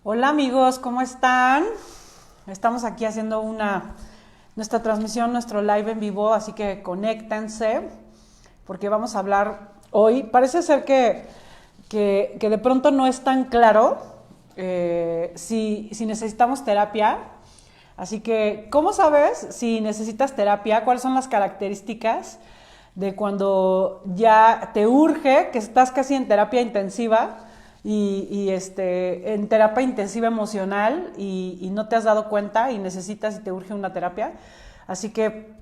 Hola amigos, ¿cómo están? Estamos aquí haciendo nuestra transmisión, nuestro live en vivo, así que conéctense porque vamos a hablar hoy. Parece ser que de pronto no es tan claro si necesitamos terapia. Así que, ¿cómo sabes si necesitas terapia? ¿Cuáles son las características de cuando ya te urge, que estás casi en terapia intensiva en terapia intensiva emocional y no te has dado cuenta y necesitas y te urge una terapia? Así que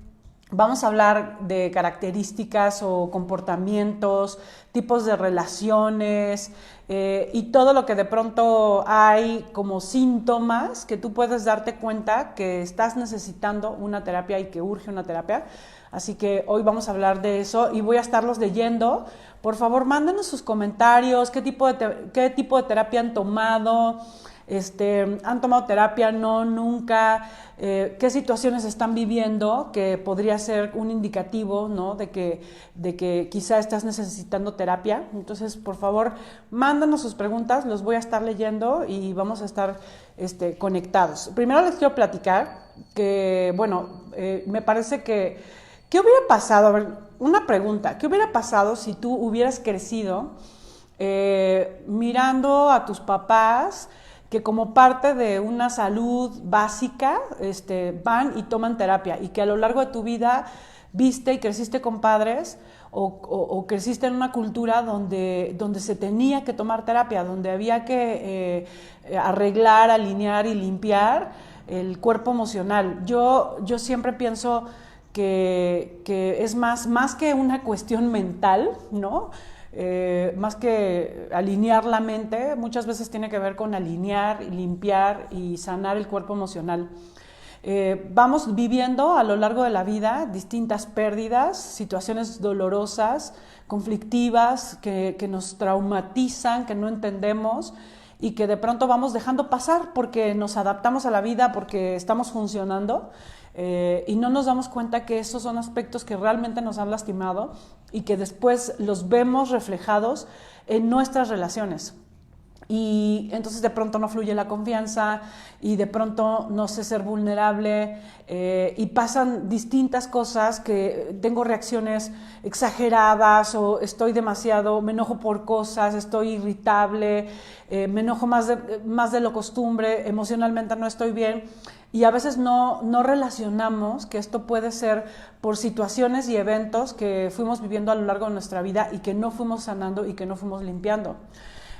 vamos a hablar de características o comportamientos, tipos de relaciones y todo lo que de pronto hay como síntomas que tú puedes darte cuenta que estás necesitando una terapia y que urge una terapia. Así que hoy vamos a hablar de eso y voy a estarlos leyendo. Por favor, mándenos sus comentarios, qué tipo de terapia han tomado. ¿Han tomado terapia? No, nunca. ¿Qué situaciones están viviendo que podría ser un indicativo, ¿no? de que quizá estás necesitando terapia? Entonces, por favor, mándanos sus preguntas, los voy a estar leyendo y vamos a estar conectados. Primero les quiero platicar que, bueno, me parece que ¿qué hubiera pasado? A ver, una pregunta. ¿Qué hubiera pasado si tú hubieras crecido mirando a tus papás que como parte de una salud básica van y toman terapia y que a lo largo de tu vida viste y creciste con padres o creciste en una cultura donde se tenía que tomar terapia, donde había que arreglar, alinear y limpiar el cuerpo emocional? Yo siempre pienso que es más que una cuestión mental, ¿no? Más que alinear la mente, muchas veces tiene que ver con alinear, limpiar y sanar el cuerpo emocional. Vamos viviendo a lo largo de la vida distintas pérdidas, situaciones dolorosas, conflictivas, que nos traumatizan, que no entendemos y que de pronto vamos dejando pasar porque nos adaptamos a la vida, porque estamos funcionando. Y no nos damos cuenta que esos son aspectos que realmente nos han lastimado y que después los vemos reflejados en nuestras relaciones. Y entonces de pronto no fluye la confianza y de pronto no sé ser vulnerable y pasan distintas cosas, que tengo reacciones exageradas o estoy demasiado, me enojo por cosas, estoy irritable, me enojo más de lo costumbre, emocionalmente no estoy bien. Y a veces no relacionamos que esto puede ser por situaciones y eventos que fuimos viviendo a lo largo de nuestra vida y que no fuimos sanando y que no fuimos limpiando.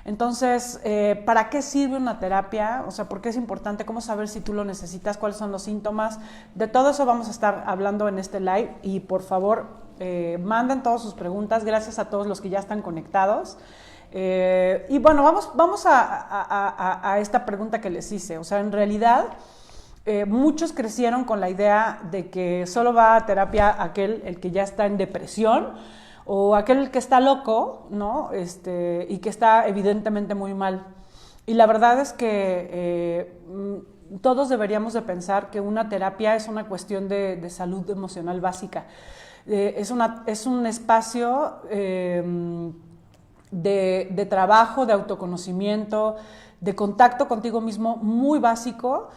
Entonces, ¿para qué sirve una terapia? O sea, ¿por qué es importante? ¿Cómo saber si tú lo necesitas? ¿Cuáles son los síntomas? De todo eso vamos a estar hablando en este live y por favor, manden todas sus preguntas. Gracias a todos los que ya están conectados. Y bueno, vamos a esta pregunta que les hice. O sea, en realidad, muchos crecieron con la idea de que solo va a terapia el que ya está en depresión o aquel que está loco, ¿no? Y que está evidentemente muy mal. Y la verdad es que todos deberíamos de pensar que una terapia es una cuestión de salud emocional básica. Es un espacio de trabajo, de autoconocimiento, de contacto contigo mismo muy básico,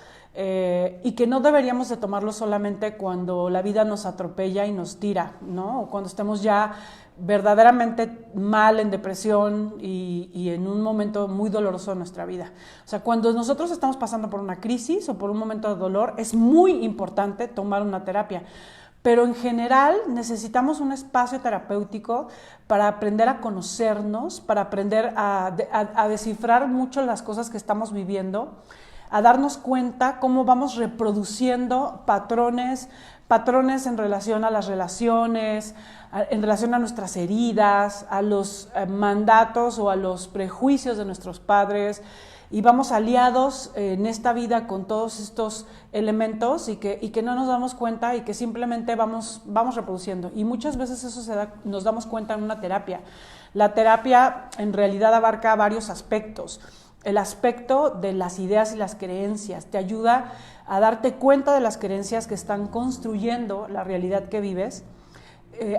y que no deberíamos de tomarlo solamente cuando la vida nos atropella y nos tira, ¿no? O cuando estemos ya verdaderamente mal, en depresión y en un momento muy doloroso de nuestra vida. O sea, cuando nosotros estamos pasando por una crisis o por un momento de dolor, es muy importante tomar una terapia. Pero en general necesitamos un espacio terapéutico para aprender a conocernos, para aprender a descifrar mucho las cosas que estamos viviendo, a darnos cuenta cómo vamos reproduciendo patrones en relación a las relaciones, en relación a nuestras heridas, a los mandatos o a los prejuicios de nuestros padres, y vamos aliados en esta vida con todos estos elementos y que no nos damos cuenta y que simplemente vamos reproduciendo. Y muchas veces eso nos damos cuenta en una terapia. La terapia en realidad abarca varios aspectos. El aspecto de las ideas y las creencias te ayuda a darte cuenta de las creencias que están construyendo la realidad que vives.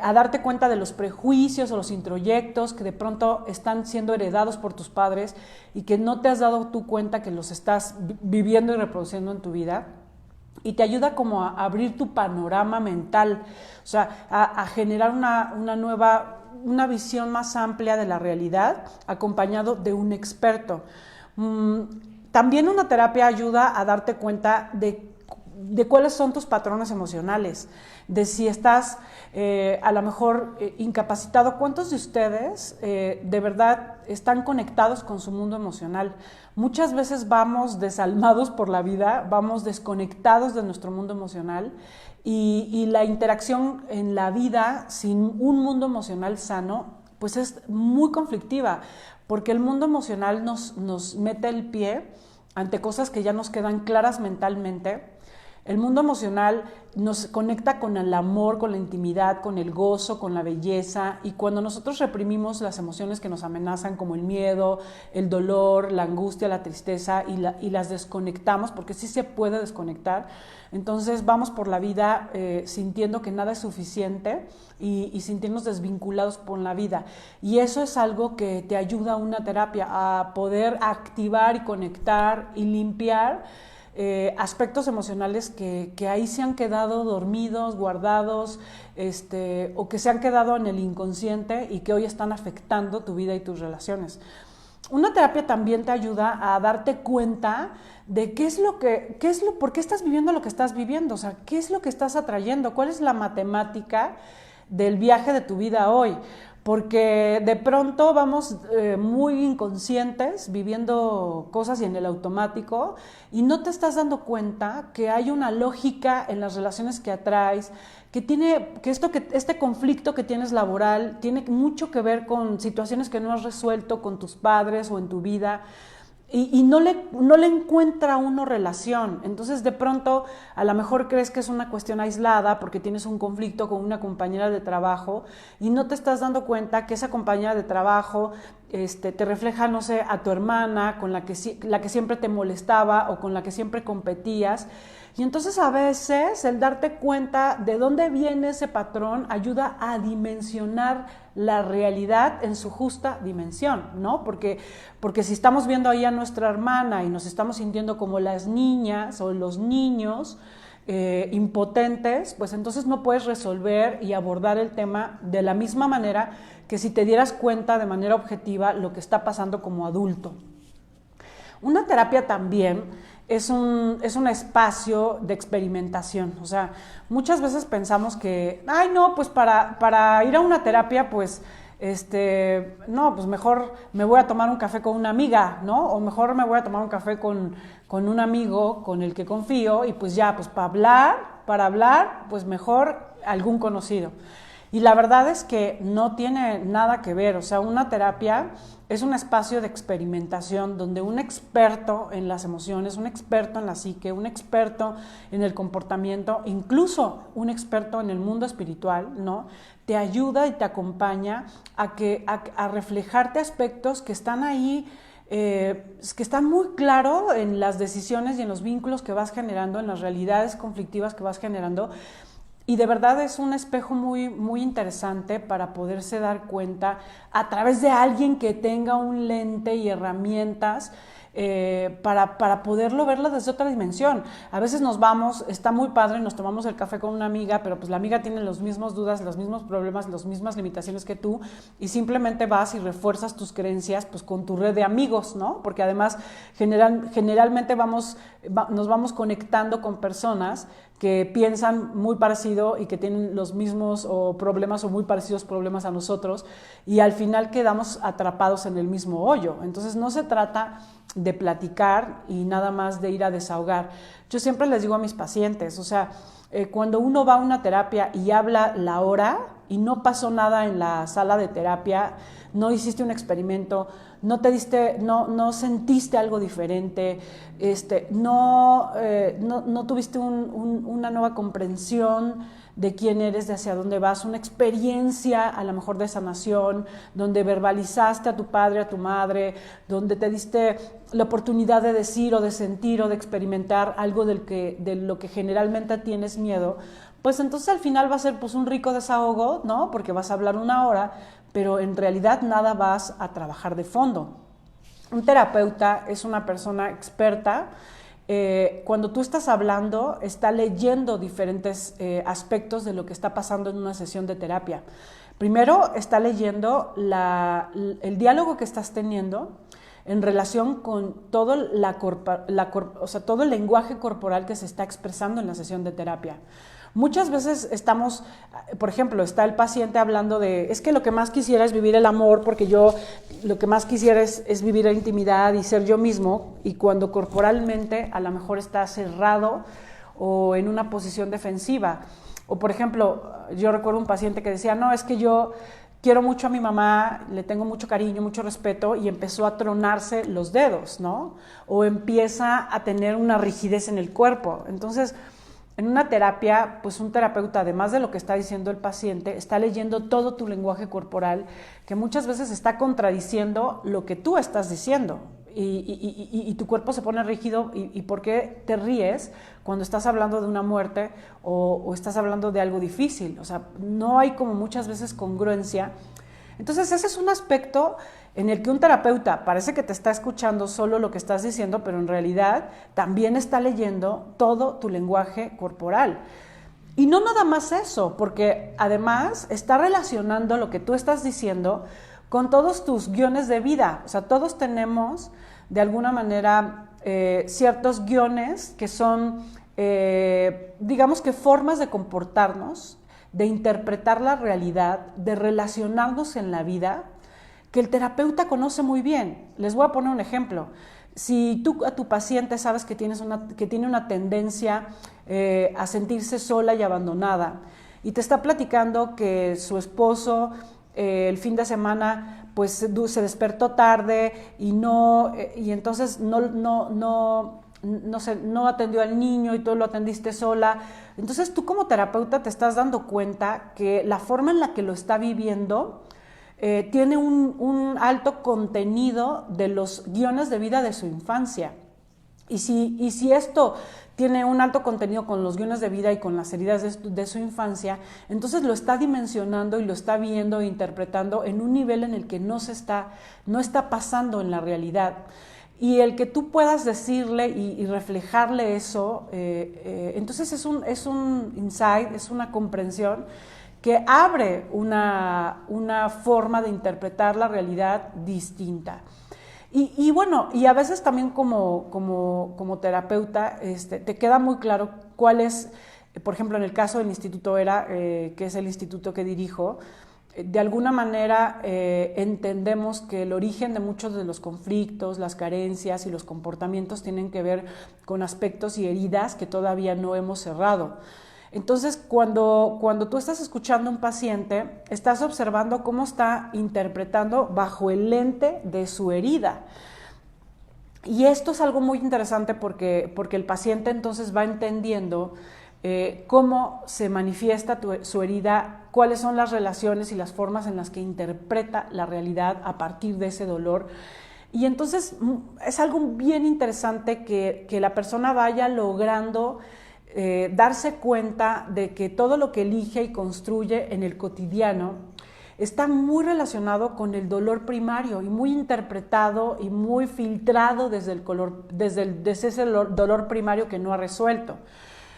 a darte cuenta de los prejuicios o los introyectos que de pronto están siendo heredados por tus padres y que no te has dado tú cuenta que los estás viviendo y reproduciendo en tu vida. Y te ayuda como a abrir tu panorama mental, o sea, a generar una visión más amplia de la realidad, acompañado de un experto. También una terapia ayuda a darte cuenta de cuáles son tus patrones emocionales, de si estás a lo mejor incapacitado. ¿Cuántos de ustedes de verdad están conectados con su mundo emocional? Muchas veces vamos desalmados por la vida, vamos desconectados de nuestro mundo emocional y la interacción en la vida sin un mundo emocional sano pues es muy conflictiva, porque el mundo emocional nos mete el pie ante cosas que ya nos quedan claras mentalmente. El mundo emocional nos conecta con el amor, con la intimidad, con el gozo, con la belleza, y cuando nosotros reprimimos las emociones que nos amenazan, como el miedo, el dolor, la angustia, la tristeza, y las desconectamos, porque sí se puede desconectar, entonces vamos por la vida sintiendo que nada es suficiente y sintiéndonos desvinculados con la vida, y eso es algo que te ayuda a una terapia, a poder activar y conectar y limpiar aspectos emocionales que ahí se han quedado dormidos, guardados, o que se han quedado en el inconsciente y que hoy están afectando tu vida y tus relaciones. Una terapia también te ayuda a darte cuenta de por qué estás viviendo lo que estás viviendo, o sea, qué es lo que estás atrayendo, cuál es la matemática del viaje de tu vida hoy. Porque de pronto vamos muy inconscientes viviendo cosas y en el automático, y no te estás dando cuenta que hay una lógica en las relaciones que atraes, que este conflicto que tienes laboral tiene mucho que ver con situaciones que no has resuelto con tus padres o en tu vida. Y no le encuentra uno relación. Entonces de pronto a lo mejor crees que es una cuestión aislada porque tienes un conflicto con una compañera de trabajo y no te estás dando cuenta que esa compañera de trabajo te refleja, no sé, a tu hermana con la que siempre te molestaba o con la que siempre competías. Y entonces a veces el darte cuenta de dónde viene ese patrón ayuda a dimensionar la realidad en su justa dimensión, ¿no? Porque si estamos viendo ahí a nuestra hermana y nos estamos sintiendo como las niñas o los niños impotentes, pues entonces no puedes resolver y abordar el tema de la misma manera que si te dieras cuenta de manera objetiva lo que está pasando como adulto. Una terapia también es un espacio de experimentación. O sea, muchas veces pensamos que, ay, no, pues para ir a una terapia, pues, no, pues mejor me voy a tomar un café con una amiga, ¿no? O mejor me voy a tomar un café con un amigo con el que confío, y pues ya, pues para hablar, pues mejor algún conocido. Y la verdad es que no tiene nada que ver. O sea, una terapia es un espacio de experimentación donde un experto en las emociones, un experto en la psique, un experto en el comportamiento, incluso un experto en el mundo espiritual, ¿no?, te ayuda y te acompaña a reflejarte aspectos que están ahí, que están muy claros en las decisiones y en los vínculos que vas generando, en las realidades conflictivas que vas generando. Y de verdad es un espejo muy, muy interesante para poderse dar cuenta a través de alguien que tenga un lente y herramientas para poderlo verlo desde otra dimensión. A veces nos vamos, está muy padre, nos tomamos el café con una amiga, pero pues la amiga tiene las mismas dudas, los mismos problemas, las mismas limitaciones que tú, y simplemente vas y refuerzas tus creencias pues con tu red de amigos, ¿no? Porque además generalmente nos vamos conectando con personas que piensan muy parecido y que tienen los mismos problemas o muy parecidos problemas a nosotros, y al final quedamos atrapados en el mismo hoyo. Entonces no se trata de platicar y nada más de ir a desahogar. Yo siempre les digo a mis pacientes, o sea, cuando uno va a una terapia y habla la hora y no pasó nada en la sala de terapia, no hiciste un experimento, no sentiste algo diferente, no tuviste una nueva comprensión de quién eres, de hacia dónde vas, una experiencia a lo mejor de sanación, donde verbalizaste a tu padre, a tu madre, donde te diste la oportunidad de decir o de sentir o de experimentar algo de lo que generalmente tienes miedo, pues entonces al final va a ser pues un rico desahogo, ¿no? Porque vas a hablar 1 hora, pero en realidad nada vas a trabajar de fondo. Un terapeuta es una persona experta. Cuando tú estás hablando, está leyendo diferentes aspectos de lo que está pasando en una sesión de terapia. Primero, está leyendo el diálogo que estás teniendo en relación con todo, todo el lenguaje corporal que se está expresando en la sesión de terapia. Muchas veces estamos, por ejemplo, está el paciente hablando de, es que lo que más quisiera es vivir el amor, porque yo lo que más quisiera es vivir la intimidad y ser yo mismo, y cuando corporalmente a lo mejor está cerrado o en una posición defensiva. O por ejemplo, yo recuerdo un paciente que decía, no, es que yo quiero mucho a mi mamá, le tengo mucho cariño, mucho respeto, y empezó a tronarse los dedos, ¿no? O empieza a tener una rigidez en el cuerpo. Entonces, en una terapia, pues un terapeuta, además de lo que está diciendo el paciente, está leyendo todo tu lenguaje corporal, que muchas veces está contradiciendo lo que tú estás diciendo. Y tu cuerpo se pone rígido. ¿Y por qué te ríes cuando estás hablando de una muerte o estás hablando de algo difícil? O sea, no hay como muchas veces congruencia. Entonces ese es un aspecto en el que un terapeuta parece que te está escuchando solo lo que estás diciendo, pero en realidad también está leyendo todo tu lenguaje corporal. Y no nada más eso, porque además está relacionando lo que tú estás diciendo con todos tus guiones de vida. O sea, todos tenemos de alguna manera ciertos guiones que son, digamos que formas de comportarnos, de interpretar la realidad, de relacionarnos en la vida, que el terapeuta conoce muy bien. Les voy a poner un ejemplo. Si tú a tu paciente sabes que tiene una tendencia a sentirse sola y abandonada, y te está platicando que su esposo el fin de semana pues se despertó tarde y entonces no atendió al niño y tú lo atendiste sola. Entonces tú como terapeuta te estás dando cuenta que la forma en la que lo está viviendo tiene un alto contenido de los guiones de vida de su infancia. Y si esto tiene un alto contenido con los guiones de vida y con las heridas de su infancia, entonces lo está dimensionando y lo está viendo e interpretando en un nivel en el que no está pasando en la realidad. Y el que tú puedas decirle y reflejarle eso, entonces es un insight, es una comprensión que abre una forma de interpretar la realidad distinta. Y bueno, y a veces también como terapeuta te queda muy claro cuál es, por ejemplo, en el caso del Instituto ERA, que es el instituto que dirijo, de alguna manera entendemos que el origen de muchos de los conflictos, las carencias y los comportamientos tienen que ver con aspectos y heridas que todavía no hemos cerrado. Entonces, cuando tú estás escuchando a un paciente, estás observando cómo está interpretando bajo el lente de su herida. Y esto es algo muy interesante porque el paciente entonces va entendiendo cómo se manifiesta su herida, cuáles son las relaciones y las formas en las que interpreta la realidad a partir de ese dolor. Y entonces es algo bien interesante que la persona vaya logrando darse cuenta de que todo lo que elige y construye en el cotidiano está muy relacionado con el dolor primario y muy interpretado y muy filtrado desde ese dolor primario que no ha resuelto.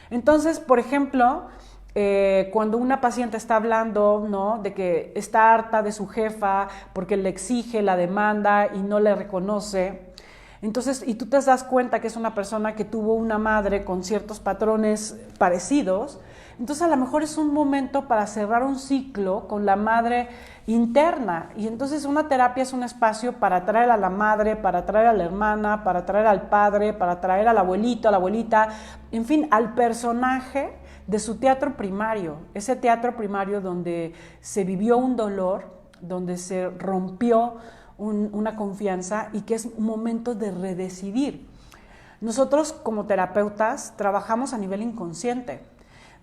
Entonces, por ejemplo, cuando una paciente está hablando, ¿no?, de que está harta de su jefa porque le exige, la demanda y no le reconoce, entonces, y tú te das cuenta que es una persona que tuvo una madre con ciertos patrones parecidos, entonces a lo mejor es un momento para cerrar un ciclo con la madre interna. Y entonces una terapia es un espacio para traer a la madre, para traer a la hermana, para traer al padre, para traer al abuelito, a la abuelita, en fin, al personaje de su teatro primario, ese teatro primario donde se vivió un dolor, donde se rompió una confianza y que es un momento de redecidir. Nosotros como terapeutas trabajamos a nivel inconsciente.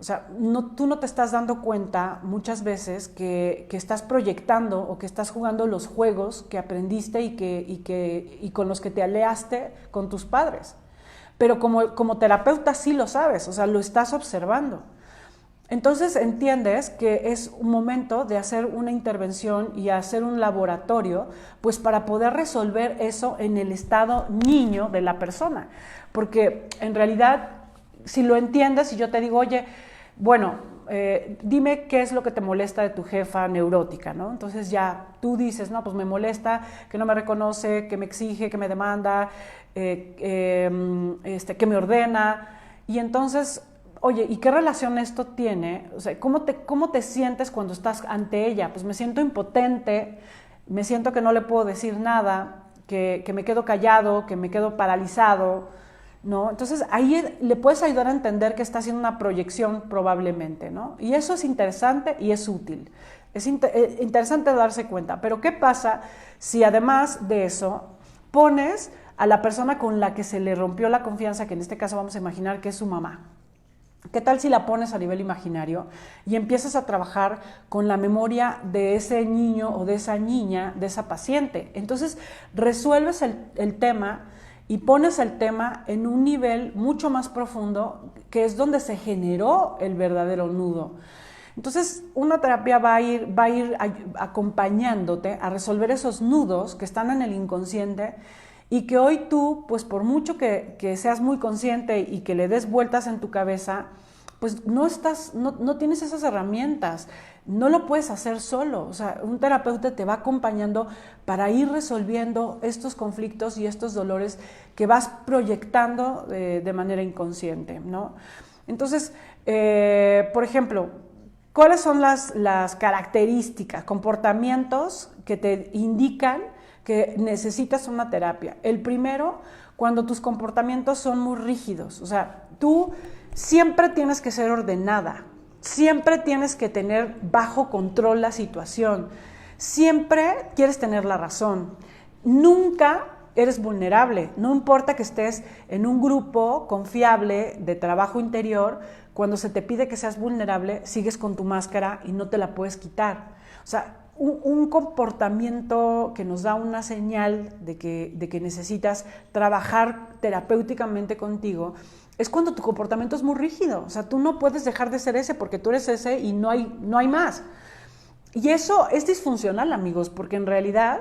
O sea, tú no te estás dando cuenta muchas veces que estás proyectando o que estás jugando los juegos que aprendiste y con los que te aleaste con tus padres. Pero como terapeuta sí lo sabes, o sea, lo estás observando. Entonces entiendes que es un momento de hacer una intervención y hacer un laboratorio, pues para poder resolver eso en el estado niño de la persona. Porque en realidad, si lo entiendes y yo te digo, oye, bueno, dime qué es lo que te molesta de tu jefa neurótica, ¿no? Entonces ya tú dices, no, pues me molesta que no me reconoce, que me exige, que me demanda, que me ordena. Y entonces, oye, ¿y qué relación esto tiene? O sea, ¿cómo te sientes cuando estás ante ella? Pues me siento impotente, me siento que no le puedo decir nada, que me quedo callado, que me quedo paralizado, ¿no? Entonces ahí le puedes ayudar a entender que está haciendo una proyección probablemente, ¿no? Y eso es interesante y es útil. Es interesante darse cuenta. Pero ¿qué pasa si además de eso pones a la persona con la que se le rompió la confianza, que en este caso vamos a imaginar que es su mamá? ¿Qué tal si la pones a nivel imaginario y empiezas a trabajar con la memoria de ese niño o de esa niña, de esa paciente? Entonces resuelves el tema y pones el tema en un nivel mucho más profundo, que es donde se generó el verdadero nudo. Entonces, una terapia va a ir acompañándote a resolver esos nudos que están en el inconsciente y que hoy tú, pues por mucho que seas muy consciente y que le des vueltas en tu cabeza, pues no tienes esas herramientas, no lo puedes hacer solo. O sea, un terapeuta te va acompañando para ir resolviendo estos conflictos y estos dolores que vas proyectando de manera inconsciente, ¿no? Entonces, por ejemplo, ¿cuáles son las características, comportamientos que te indican que necesitas una terapia? El primero, cuando tus comportamientos son muy rígidos. O sea, tú siempre tienes que ser ordenada, siempre tienes que tener bajo control la situación, siempre quieres tener la razón, nunca eres vulnerable, no importa que estés en un grupo confiable de trabajo interior, cuando se te pide que seas vulnerable, sigues con tu máscara y no te la puedes quitar. O sea, un comportamiento que nos da una señal de que necesitas trabajar terapéuticamente contigo es cuando tu comportamiento es muy rígido. O sea, tú no puedes dejar de ser ese porque tú eres ese y no hay más. Y eso es disfuncional, amigos, porque en realidad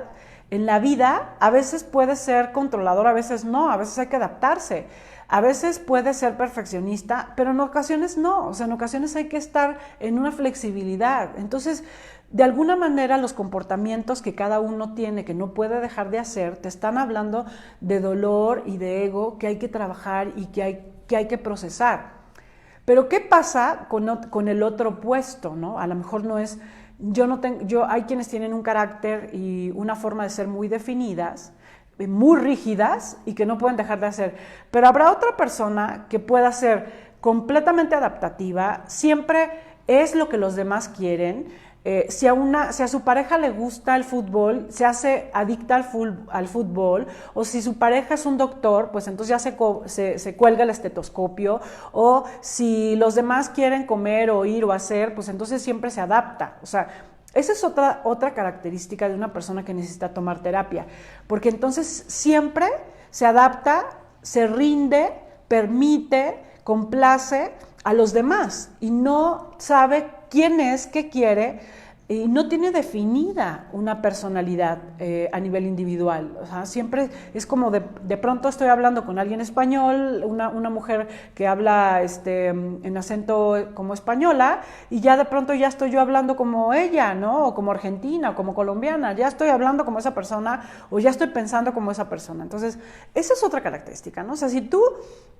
en la vida a veces puedes ser controlador, a veces no, a veces hay que adaptarse. A veces puedes ser perfeccionista, pero en ocasiones no. O sea, en ocasiones hay que estar en una flexibilidad. Entonces, de alguna manera los comportamientos que cada uno tiene, que no puede dejar de hacer, te están hablando de dolor y de ego que hay que trabajar y que hay que procesar. Pero ¿qué pasa con el otro opuesto, ¿no? A lo mejor no es, hay quienes tienen un carácter y una forma de ser muy definidas, muy rígidas y que no pueden dejar de hacer. Pero habrá otra persona que pueda ser completamente adaptativa, siempre es lo que los demás quieren. Si a su pareja le gusta el fútbol, se hace adicta al fútbol, o si su pareja es un doctor, pues entonces ya se cuelga el estetoscopio, o si los demás quieren comer o ir o hacer, pues entonces siempre se adapta. O sea, esa es otra característica de una persona que necesita tomar terapia, porque entonces siempre se adapta, se rinde, permite, complace a los demás y no sabe quién es, qué quiere, y no tiene definida una personalidad a nivel individual. O sea, siempre es como de pronto estoy hablando con alguien español, una mujer que habla en acento como española, y ya de pronto ya estoy yo hablando como ella, ¿no? O como argentina, o como colombiana, ya estoy hablando como esa persona, o ya estoy pensando como esa persona. Entonces, esa es otra característica, ¿no? O sea, si tú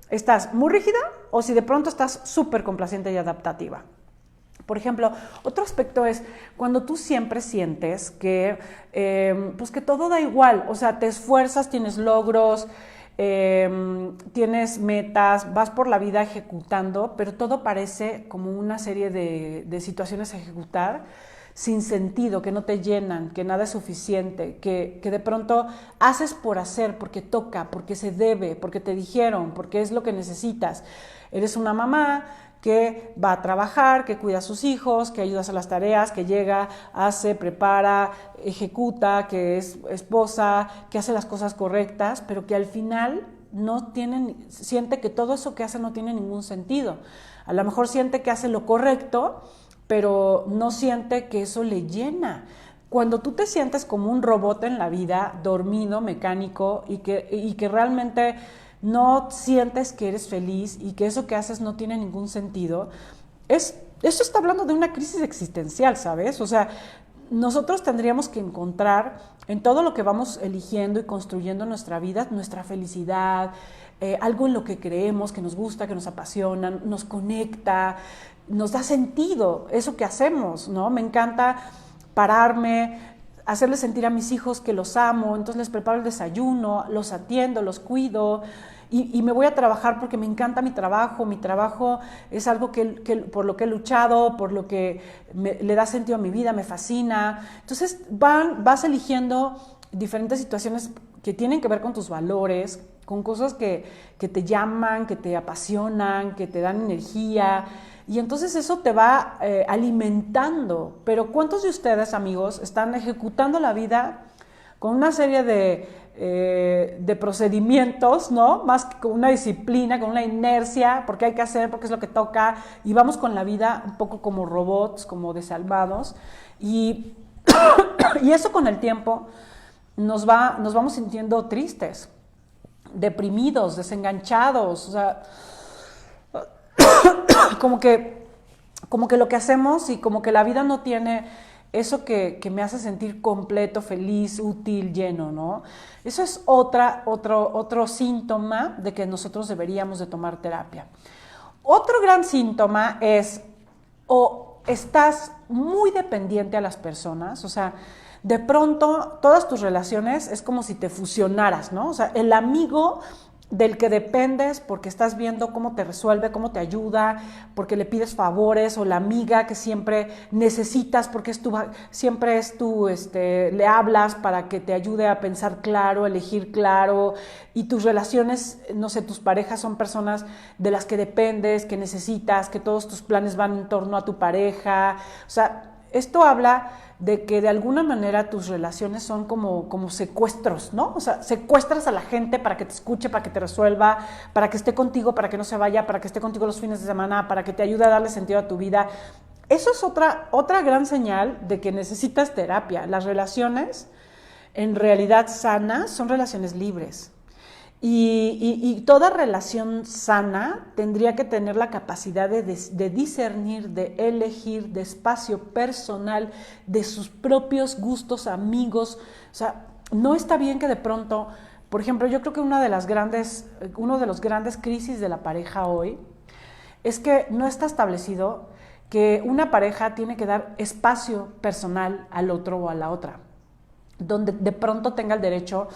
estás muy rígida o si de pronto estás súper complaciente y adaptativa. Por ejemplo, otro aspecto es cuando tú siempre sientes que, pues que todo da igual, o sea, te esfuerzas, tienes logros, tienes metas, vas por la vida ejecutando, pero todo parece como una serie de situaciones a ejecutar sin sentido, que no te llenan, que nada es suficiente, que de pronto haces por hacer, porque toca, porque se debe, porque te dijeron, porque es lo que necesitas. Eres una mamá que va a trabajar, que cuida a sus hijos, que ayuda a hacer las tareas, que llega, hace, prepara, ejecuta, que es esposa, que hace las cosas correctas, pero que al final siente que todo eso que hace no tiene ningún sentido. A lo mejor siente que hace lo correcto, pero no siente que eso le llena. Cuando tú te sientes como un robot en la vida, dormido, mecánico, y que realmente no sientes que eres feliz y que eso que haces no tiene ningún sentido, eso está hablando de una crisis existencial, ¿sabes? O sea, nosotros tendríamos que encontrar en todo lo que vamos eligiendo y construyendo en nuestra vida, nuestra felicidad, algo en lo que creemos, que nos gusta, que nos apasiona, nos conecta, nos da sentido eso que hacemos, ¿no? Me encanta pararme, hacerles sentir a mis hijos que los amo, entonces les preparo el desayuno, los atiendo, los cuido y me voy a trabajar porque me encanta mi trabajo es algo que por lo que he luchado, por lo que le da sentido a mi vida, me fascina. Entonces vas eligiendo diferentes situaciones que tienen que ver con tus valores, con cosas que te llaman, que te apasionan, que te dan energía. Y entonces eso te va alimentando. Pero ¿cuántos de ustedes, amigos, están ejecutando la vida con una serie de procedimientos, ¿no? Más que con una disciplina, con una inercia, porque hay que hacer, porque es lo que toca, y vamos con la vida un poco como robots, como desalmados, y eso con el tiempo nos vamos sintiendo tristes, deprimidos, desenganchados, o sea, como que lo que hacemos y como que la vida no tiene eso que me hace sentir completo, feliz, útil, lleno, ¿no? Eso es otro síntoma de que nosotros deberíamos de tomar terapia. Otro gran síntoma es o estás muy dependiente a las personas, o sea, de pronto todas tus relaciones es como si te fusionaras, ¿no? O sea, el amigo del que dependes porque estás viendo cómo te resuelve, cómo te ayuda, porque le pides favores, o la amiga que siempre necesitas porque le hablas para que te ayude a pensar claro, a elegir claro, y tus relaciones, no sé, tus parejas son personas de las que dependes, que necesitas, que todos tus planes van en torno a tu pareja. O sea, esto habla de que de alguna manera tus relaciones son como secuestros, ¿no? O sea, secuestras a la gente para que te escuche, para que te resuelva, para que esté contigo, para que no se vaya, para que esté contigo los fines de semana, para que te ayude a darle sentido a tu vida. Eso es otra gran señal de que necesitas terapia. Las relaciones en realidad sanas son relaciones libres. Y toda relación sana tendría que tener la capacidad de discernir, de elegir, de espacio personal, de sus propios gustos, amigos. O sea, no está bien que de pronto, por ejemplo, yo creo que uno de los grandes crisis de la pareja hoy es que no está establecido que una pareja tiene que dar espacio personal al otro o a la otra, donde de pronto tenga el derecho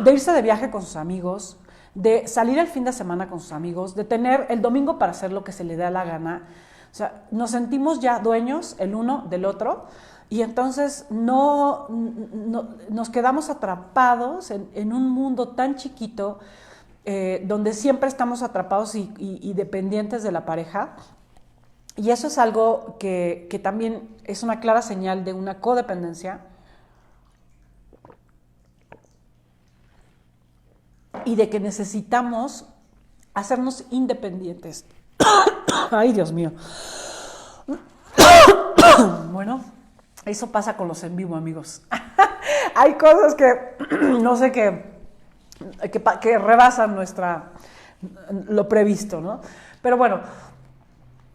de irse de viaje con sus amigos, de salir el fin de semana con sus amigos, de tener el domingo para hacer lo que se le dé la gana. O sea, nos sentimos ya dueños el uno del otro y entonces no nos quedamos atrapados en un mundo tan chiquito donde siempre estamos atrapados y dependientes de la pareja. Y eso es algo que también es una clara señal de una codependencia y de que necesitamos hacernos independientes. Ay, Dios mío. Bueno, eso pasa con los en vivo, amigos. Hay cosas que no sé que rebasan lo previsto, ¿no? Pero bueno,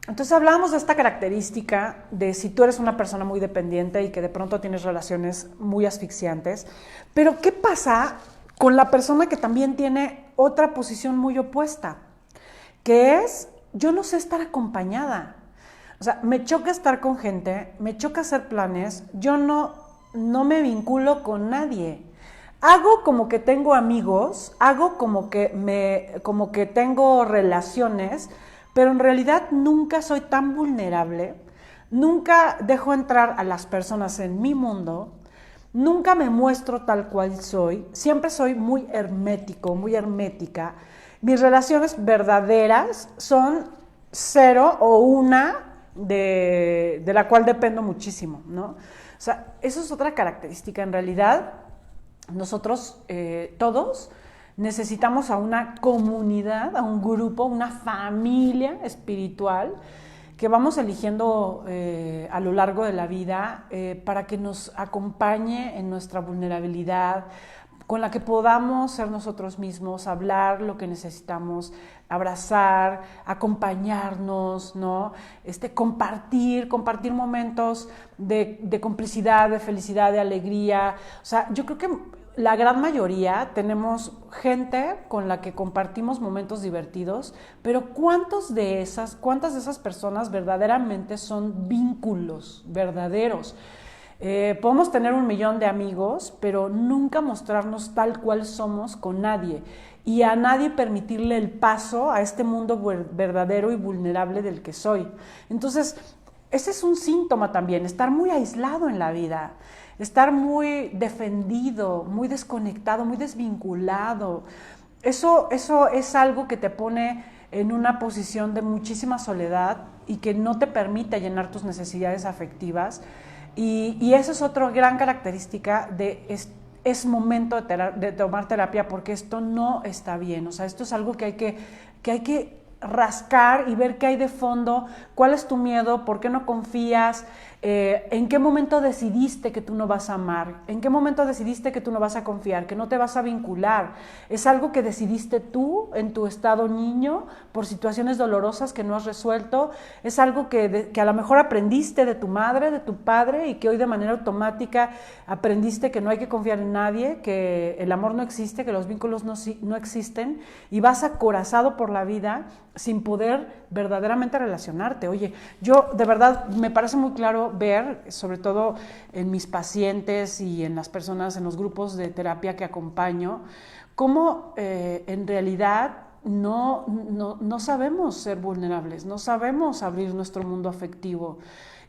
entonces hablamos de esta característica de si tú eres una persona muy dependiente y que de pronto tienes relaciones muy asfixiantes. Pero ¿qué pasa con la persona que también tiene otra posición muy opuesta? Que es, yo no sé estar acompañada. O sea, me choca estar con gente, me choca hacer planes, yo no me vinculo con nadie. Hago como que tengo amigos, hago como que tengo relaciones, pero en realidad nunca soy tan vulnerable, nunca dejo entrar a las personas en mi mundo, nunca me muestro tal cual soy, siempre soy muy hermético, muy hermética. Mis relaciones verdaderas son 0 o 1 de la cual dependo muchísimo, ¿no? O sea, eso es otra característica. En realidad, nosotros todos necesitamos a una comunidad, a un grupo, una familia espiritual que vamos eligiendo a lo largo de la vida para que nos acompañe en nuestra vulnerabilidad, con la que podamos ser nosotros mismos, hablar lo que necesitamos, abrazar, acompañarnos, ¿no? Compartir momentos de complicidad, de felicidad, de alegría. O sea, yo creo que la gran mayoría tenemos gente con la que compartimos momentos divertidos, pero cuántas de esas personas verdaderamente son vínculos verdaderos? Podemos tener 1,000,000 de amigos, pero nunca mostrarnos tal cual somos con nadie y a nadie permitirle el paso a este mundo verdadero y vulnerable del que soy. Entonces, ese es un síntoma también, estar muy aislado en la vida, estar muy defendido, muy desconectado, muy desvinculado. Eso es algo que te pone en una posición de muchísima soledad y que no te permite llenar tus necesidades afectivas. Y esa es otra gran característica de es momento de tomar terapia, porque esto no está bien. O sea, esto es algo que hay que rascar y ver qué hay de fondo, cuál es tu miedo, por qué no confías, en qué momento decidiste que tú no vas a amar, en qué momento decidiste que tú no vas a confiar, que no te vas a vincular. Es algo que decidiste tú en tu estado niño por situaciones dolorosas que no has resuelto. Es algo que a lo mejor aprendiste de tu madre, de tu padre, y que hoy de manera automática aprendiste que no hay que confiar en nadie, que el amor no existe, que los vínculos no existen, y vas acorazado por la vida sin poder verdaderamente relacionarte. Oye, yo de verdad me parece muy claro ver, sobre todo en mis pacientes y en las personas, en los grupos de terapia que acompaño, cómo en realidad no sabemos ser vulnerables, no sabemos abrir nuestro mundo afectivo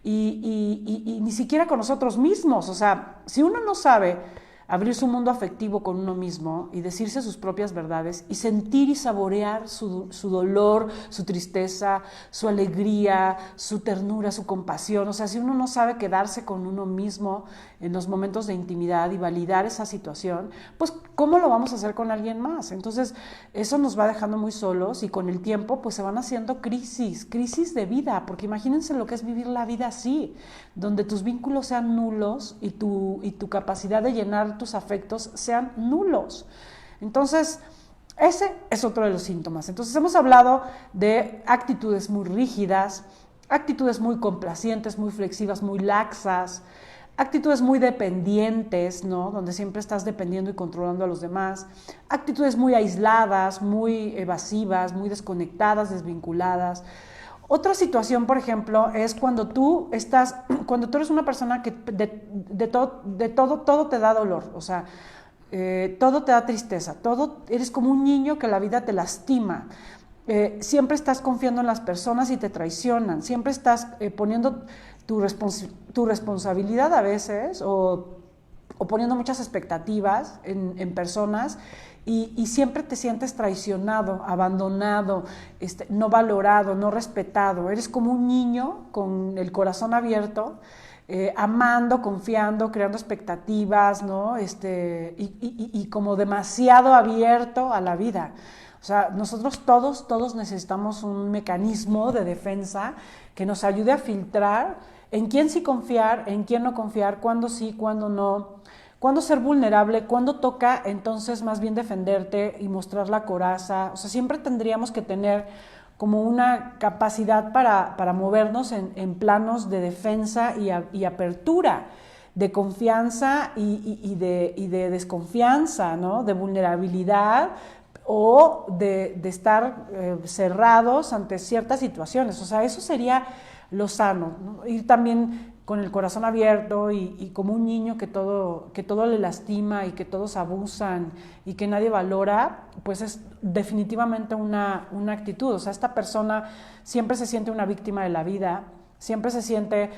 y ni siquiera con nosotros mismos. O sea, si uno no sabe abrir su mundo afectivo con uno mismo y decirse sus propias verdades y sentir y saborear su dolor, su tristeza, su alegría, su ternura, su compasión. O sea, si uno no sabe quedarse con uno mismo en los momentos de intimidad y validar esa situación, pues ¿cómo lo vamos a hacer con alguien más? Entonces eso nos va dejando muy solos y con el tiempo pues se van haciendo crisis de vida, porque imagínense lo que es vivir la vida así, donde tus vínculos sean nulos y tu capacidad de llenar tus afectos sean nulos. Entonces, ese es otro de los síntomas. Entonces, hemos hablado de actitudes muy rígidas, actitudes muy complacientes, muy flexivas, muy laxas, actitudes muy dependientes, ¿no? Donde siempre estás dependiendo y controlando a los demás, actitudes muy aisladas, muy evasivas, muy desconectadas, desvinculadas. Otra situación, por ejemplo, es cuando tú eres una persona que de todo te da dolor, o sea, todo te da tristeza, eres como un niño que la vida te lastima. Siempre estás confiando en las personas y te traicionan, siempre estás poniendo tu responsabilidad a veces o poniendo muchas expectativas en personas y siempre te sientes traicionado, abandonado, no valorado, no respetado. Eres como un niño con el corazón abierto, amando, confiando, creando expectativas, ¿no? Y como demasiado abierto a la vida. O sea, nosotros todos necesitamos un mecanismo de defensa que nos ayude a filtrar en quién sí confiar, en quién no confiar, cuándo sí, cuándo no, cuándo ser vulnerable, cuándo toca entonces más bien defenderte y mostrar la coraza. O sea, siempre tendríamos que tener como una capacidad para movernos en planos de defensa y apertura, de confianza y de desconfianza, ¿no? De vulnerabilidad o de estar cerrados ante ciertas situaciones. O sea, eso sería lo sano, ¿no? Ir también con el corazón abierto y como un niño que todo le lastima y que todos abusan y que nadie valora, pues es definitivamente una actitud. O sea, esta persona siempre se siente una víctima de la vida, siempre se siente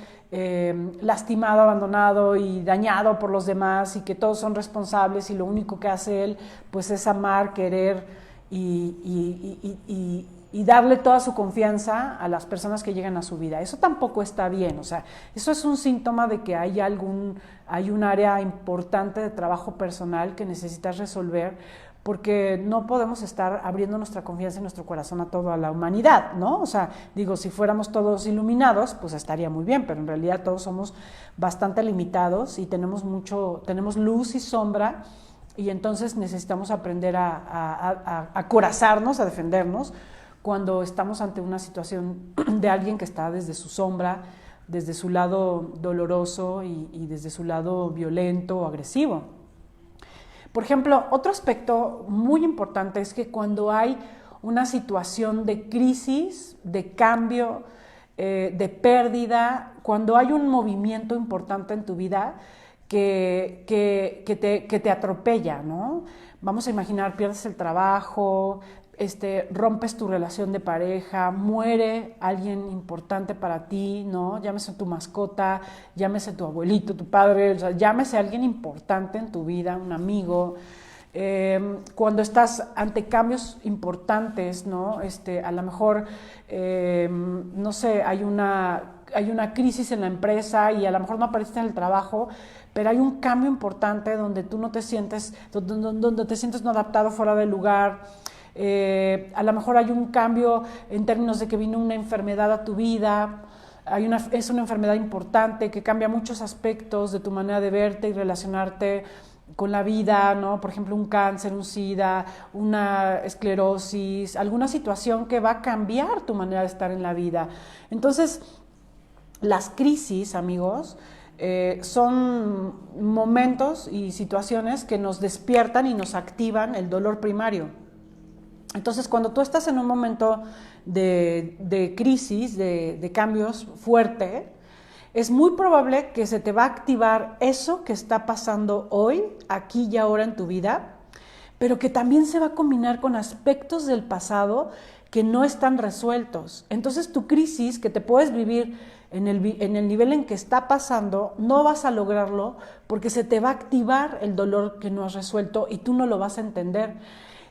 lastimado, abandonado y dañado por los demás y que todos son responsables y lo único que hace él pues es amar, querer y darle toda su confianza a las personas que llegan a su vida. Eso tampoco está bien. O sea, eso es un síntoma de que hay un área importante de trabajo personal que necesitas resolver, porque no podemos estar abriendo nuestra confianza y nuestro corazón a toda la humanidad, ¿no? O sea, digo, si fuéramos todos iluminados, pues estaría muy bien, pero en realidad todos somos bastante limitados y tenemos luz y sombra, y entonces necesitamos aprender a acorazarnos, a defendernos, cuando estamos ante una situación de alguien que está desde su sombra, desde su lado doloroso y desde su lado violento o agresivo. Por ejemplo, otro aspecto muy importante es que cuando hay una situación de crisis, de cambio, de pérdida, cuando hay un movimiento importante en tu vida que te atropella, ¿no? Vamos a imaginar, pierdes el trabajo, rompes tu relación de pareja, muere alguien importante para ti, ¿no? Llámese tu mascota, llámese tu abuelito, tu padre, o sea, llámese alguien importante en tu vida, un amigo. Cuando estás ante cambios importantes, ¿no? A lo mejor, no sé, hay una crisis en la empresa y a lo mejor no apareciste en el trabajo, pero hay un cambio importante donde tú no te sientes, donde te sientes no adaptado, fuera del lugar. A lo mejor hay un cambio en términos de que vino una enfermedad a tu vida, es una enfermedad importante que cambia muchos aspectos de tu manera de verte y relacionarte con la vida, ¿no? Por ejemplo, un cáncer, un SIDA, una esclerosis, alguna situación que va a cambiar tu manera de estar en la vida. Entonces, las crisis, amigos, son momentos y situaciones que nos despiertan y nos activan el dolor primario. Entonces, cuando tú estás en un momento de crisis, de cambios fuerte, es muy probable que se te va a activar eso que está pasando hoy, aquí y ahora en tu vida, pero que también se va a combinar con aspectos del pasado que no están resueltos. Entonces, tu crisis que te puedes vivir en el nivel en que está pasando, no vas a lograrlo porque se te va a activar el dolor que no has resuelto y tú no lo vas a entender.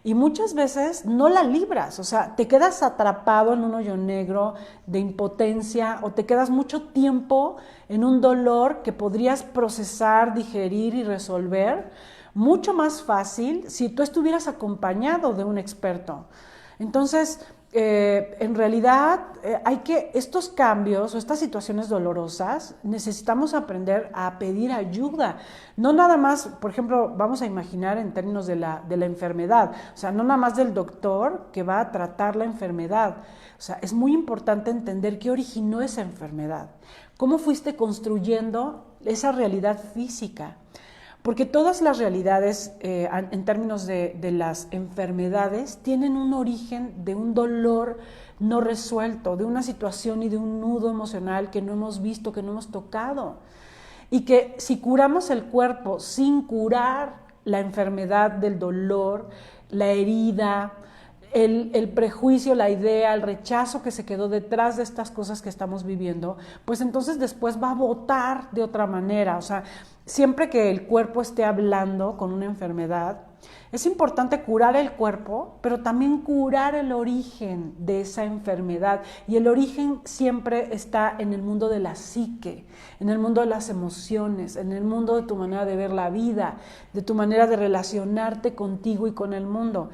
Y muchas veces no la libras, o sea, te quedas atrapado en un hoyo negro de impotencia o te quedas mucho tiempo en un dolor que podrías procesar, digerir y resolver mucho más fácil si tú estuvieras acompañado de un experto. Entonces, en realidad, estos cambios o estas situaciones dolorosas, necesitamos aprender a pedir ayuda. No nada más, por ejemplo, vamos a imaginar en términos de la enfermedad, o sea, no nada más del doctor que va a tratar la enfermedad. O sea, es muy importante entender qué originó esa enfermedad, cómo fuiste construyendo esa realidad física. Porque todas las realidades, en términos de las enfermedades, tienen un origen de un dolor no resuelto, de una situación y de un nudo emocional que no hemos visto, que no hemos tocado. Y que si curamos el cuerpo sin curar la enfermedad del dolor, la herida, el prejuicio, la idea, el rechazo que se quedó detrás de estas cosas que estamos viviendo, pues entonces después va a botar de otra manera. O sea, siempre que el cuerpo esté hablando con una enfermedad, es importante curar el cuerpo, pero también curar el origen de esa enfermedad. Y el origen siempre está en el mundo de la psique, en el mundo de las emociones, en el mundo de tu manera de ver la vida, de tu manera de relacionarte contigo y con el mundo.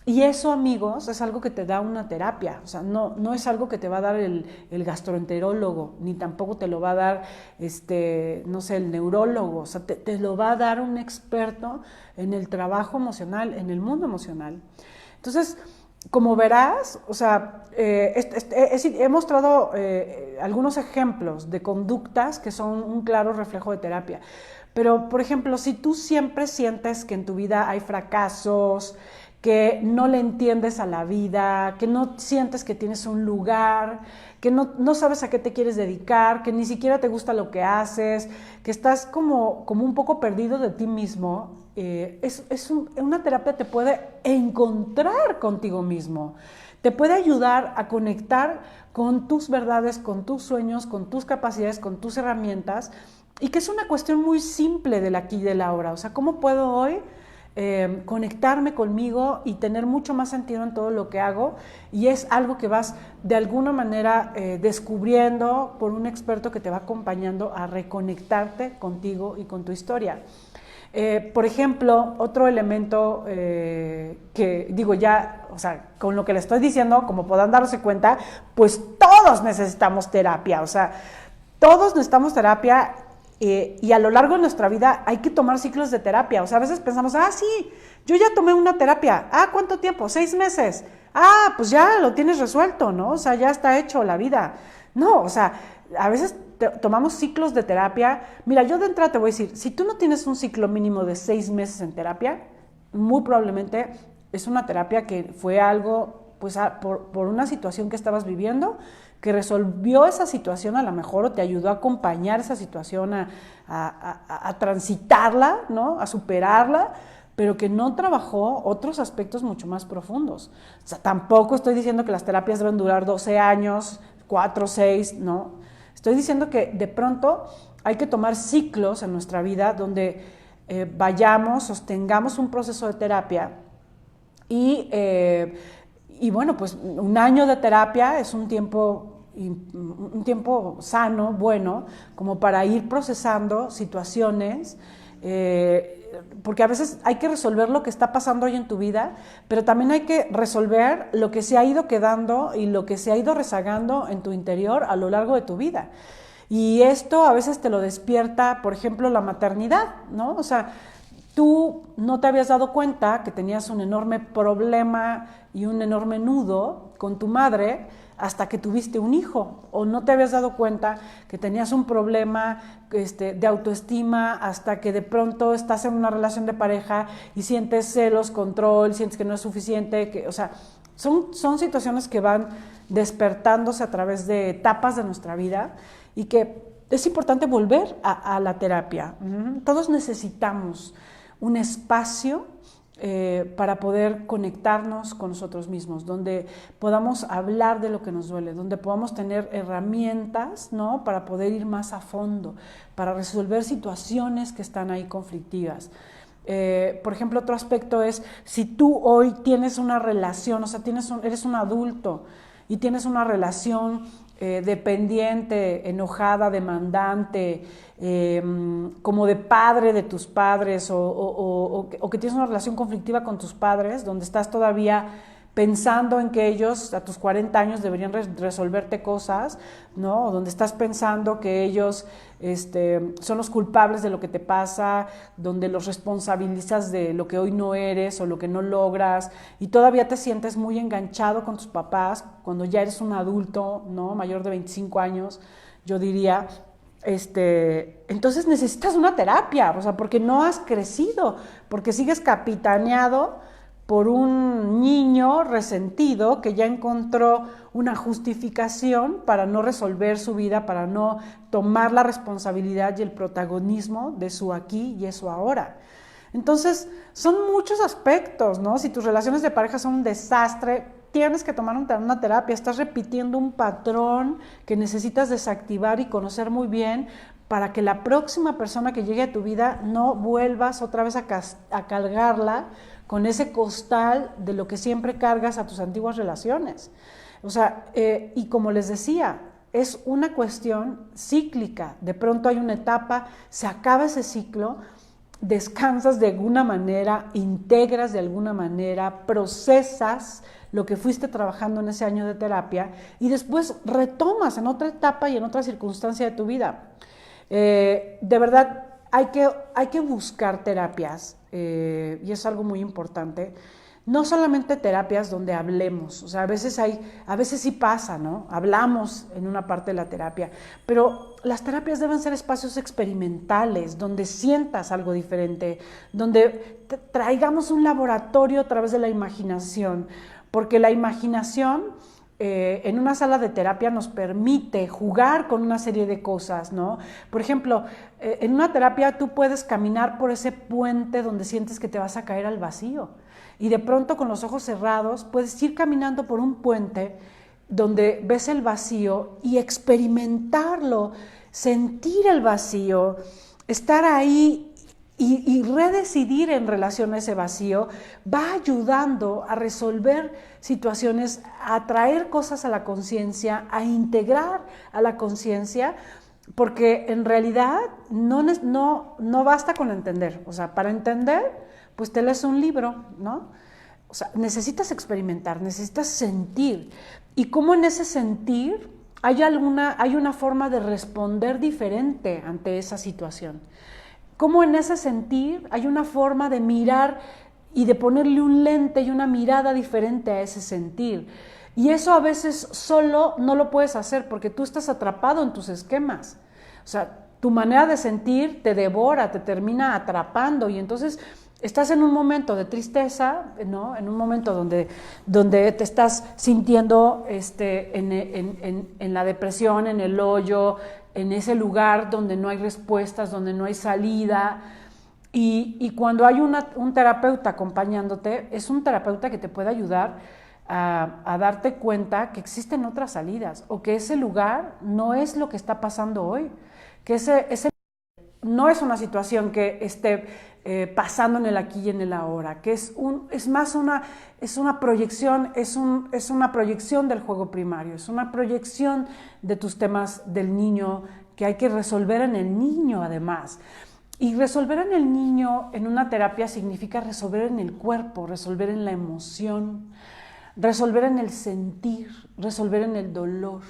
Y eso, amigos, es algo que te da una terapia, o sea, no es algo que te va a dar el gastroenterólogo, ni tampoco te lo va a dar, no sé, el neurólogo, o sea, te lo va a dar un experto en el trabajo emocional, en el mundo emocional. Entonces, como verás, o sea, he mostrado algunos ejemplos de conductas que son un claro reflejo de terapia. Pero, por ejemplo, si tú siempre sientes que en tu vida hay fracasos, que no le entiendes a la vida, que no sientes que tienes un lugar, que no sabes a qué te quieres dedicar, que ni siquiera te gusta lo que haces, que estás como un poco perdido de ti mismo, una terapia te puede encontrar contigo mismo, te puede ayudar a conectar con tus verdades, con tus sueños, con tus capacidades, con tus herramientas, y que es una cuestión muy simple del aquí y del ahora. O sea, ¿cómo puedo hoy conectarme conmigo y tener mucho más sentido en todo lo que hago? Y es algo que vas de alguna manera descubriendo por un experto que te va acompañando a reconectarte contigo y con tu historia. Por ejemplo, otro elemento que digo ya, o sea, con lo que le estoy diciendo, como podrán darse cuenta, pues todos necesitamos terapia, o sea, todos necesitamos terapia y a lo largo de nuestra vida hay que tomar ciclos de terapia. O sea, a veces pensamos, sí, yo ya tomé una terapia. ¿Cuánto tiempo? 6 meses. Pues ya lo tienes resuelto, ¿no? O sea, ya está hecho la vida. No, o sea, a veces tomamos ciclos de terapia. Mira, yo de entrada te voy a decir, si tú no tienes un ciclo mínimo de 6 meses en terapia, muy probablemente es una terapia que fue algo, pues, por una situación que estabas viviendo, que resolvió esa situación a lo mejor o te ayudó a acompañar esa situación, a transitarla, ¿no? A superarla, pero que no trabajó otros aspectos mucho más profundos. O sea, tampoco estoy diciendo que las terapias deben durar 12 años, 4, 6, no. Estoy diciendo que de pronto hay que tomar ciclos en nuestra vida donde vayamos, sostengamos un proceso de terapia y bueno, pues un año de terapia es un tiempo sano, bueno, como para ir procesando situaciones, porque a veces hay que resolver lo que está pasando hoy en tu vida, pero también hay que resolver lo que se ha ido quedando y lo que se ha ido rezagando en tu interior a lo largo de tu vida. Y esto a veces te lo despierta, por ejemplo, la maternidad, ¿no? O sea, tú no te habías dado cuenta que tenías un enorme problema y un enorme nudo con tu madre hasta que tuviste un hijo, o no te habías dado cuenta que tenías un problema de autoestima hasta que de pronto estás en una relación de pareja y sientes celos, control, sientes que no es suficiente, o sea, son situaciones que van despertándose a través de etapas de nuestra vida y que es importante volver a la terapia. Todos necesitamos un espacio para poder conectarnos con nosotros mismos, donde podamos hablar de lo que nos duele, donde podamos tener herramientas, ¿no? Para poder ir más a fondo, para resolver situaciones que están ahí conflictivas. Por ejemplo, otro aspecto es si tú hoy tienes una relación, o sea, eres un adulto y tienes una relación dependiente, enojada, demandante, como de padre de tus padres o que tienes una relación conflictiva con tes padres, donde estás todavía pensando en que ellos a tus 40 años deberían resolverte cosas, ¿no? O donde estás pensando que ellos son los culpables de lo que te pasa, donde los responsabilizas de lo que hoy no eres o lo que no logras, y todavía te sientes muy enganchado con tus papás cuando ya eres un adulto, ¿no? Mayor de 25 años, yo diría. Entonces necesitas una terapia, o sea, porque no has crecido, porque sigues capitaneado por un niño resentido que ya encontró una justificación para no resolver su vida, para no tomar la responsabilidad y el protagonismo de su aquí y su ahora. Entonces, son muchos aspectos, ¿no? Si tus relaciones de pareja son un desastre, tienes que tomar una terapia, estás repitiendo un patrón que necesitas desactivar y conocer muy bien para que la próxima persona que llegue a tu vida no vuelvas otra vez a cargarla con ese costal de lo que siempre cargas a tus antiguas relaciones. O sea, y como les decía, es una cuestión cíclica. De pronto hay una etapa, se acaba ese ciclo, descansas de alguna manera, integras de alguna manera, procesas lo que fuiste trabajando en ese año de terapia y después retomas en otra etapa y en otra circunstancia de tu vida. De verdad, hay que buscar terapias y es algo muy importante. No solamente terapias donde hablemos, o sea, a veces sí pasa, ¿no? Hablamos en una parte de la terapia, pero las terapias deben ser espacios experimentales, donde sientas algo diferente, donde traigamos un laboratorio a través de la imaginación, porque la imaginación en una sala de terapia nos permite jugar con una serie de cosas, ¿no? Por ejemplo, en una terapia tú puedes caminar por ese puente donde sientes que te vas a caer al vacío y de pronto con los ojos cerrados puedes ir caminando por un puente donde ves el vacío y experimentarlo, sentir el vacío, estar ahí y redecidir en relación a ese vacío va ayudando a resolver situaciones, a traer cosas a la conciencia, a integrar a la conciencia porque en realidad no basta con entender. O sea, para entender, pues te lees un libro, ¿no? O sea, necesitas experimentar, necesitas sentir. Y cómo en ese sentir hay una forma de responder diferente ante esa situación. Cómo en ese sentir hay una forma de mirar y de ponerle un lente y una mirada diferente a ese sentir. Y eso a veces solo no lo puedes hacer porque tú estás atrapado en tus esquemas. O sea, tu manera de sentir te devora, te termina atrapando y entonces estás en un momento de tristeza, ¿no? En un momento donde te estás sintiendo en la depresión, en el hoyo, en ese lugar donde no hay respuestas, donde no hay salida. Y cuando hay un terapeuta acompañándote, es un terapeuta que te puede ayudar a darte cuenta que existen otras salidas o que ese lugar no es lo que está pasando hoy, que ese no es una situación que esté pasando en el aquí y en el ahora, que es una proyección, es una proyección del juego primario, es una proyección de tus temas del niño que hay que resolver en el niño además. Y resolver en el niño en una terapia significa resolver en el cuerpo, resolver en la emoción, resolver en el sentir, resolver en el dolor.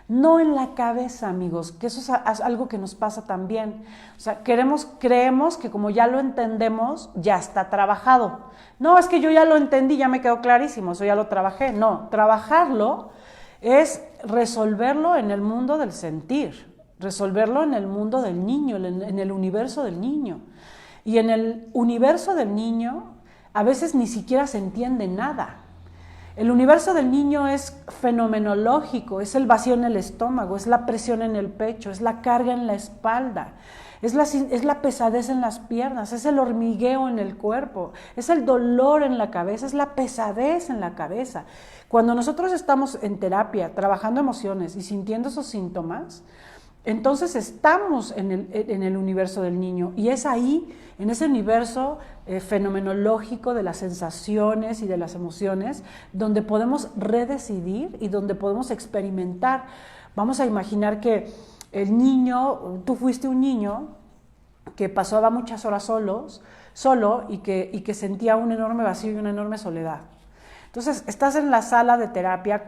No en la cabeza, amigos, que eso es algo que nos pasa también. O sea, creemos que como ya lo entendemos, ya está trabajado. No, es que yo ya lo entendí, ya me quedó clarísimo, eso ya lo trabajé. No, trabajarlo es resolverlo en el mundo del sentir, resolverlo en el mundo del niño, en el universo del niño. Y en el universo del niño a veces ni siquiera se entiende nada. El universo del niño es fenomenológico, es el vacío en el estómago, es la presión en el pecho, es la carga en la espalda, es la pesadez en las piernas, es el hormigueo en el cuerpo, es el dolor en la cabeza, es la pesadez en la cabeza. Cuando nosotros estamos en terapia, trabajando emociones y sintiendo esos síntomas, entonces estamos en el universo del niño y es ahí, en ese universo fenomenológico de las sensaciones y de las emociones, donde podemos redecidir y donde podemos experimentar. Vamos a imaginar que el niño, tú fuiste un niño que pasaba muchas horas solo y que sentía un enorme vacío y una enorme soledad. Entonces estás en la sala de terapia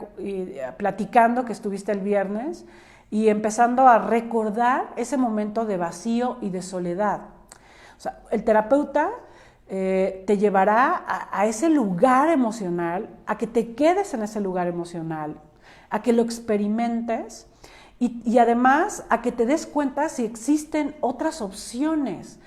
platicando que estuviste el viernes y empezando a recordar ese momento de vacío y de soledad. O sea, el terapeuta te llevará a ese lugar emocional, a que te quedes en ese lugar emocional, a que lo experimentes y además a que te des cuenta si existen otras opciones,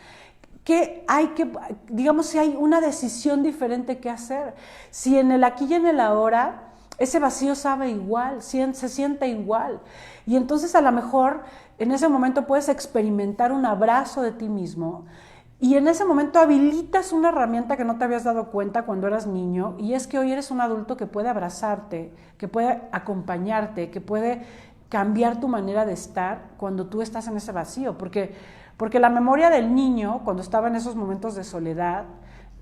digamos, si hay una decisión diferente que hacer, si en el aquí y en el ahora ese vacío sabe igual, se siente igual. Y entonces a lo mejor en ese momento puedes experimentar un abrazo de ti mismo y en ese momento habilitas una herramienta que no te habías dado cuenta cuando eras niño y es que hoy eres un adulto que puede abrazarte, que puede acompañarte, que puede cambiar tu manera de estar cuando tú estás en ese vacío. Porque la memoria del niño, cuando estaba en esos momentos de soledad,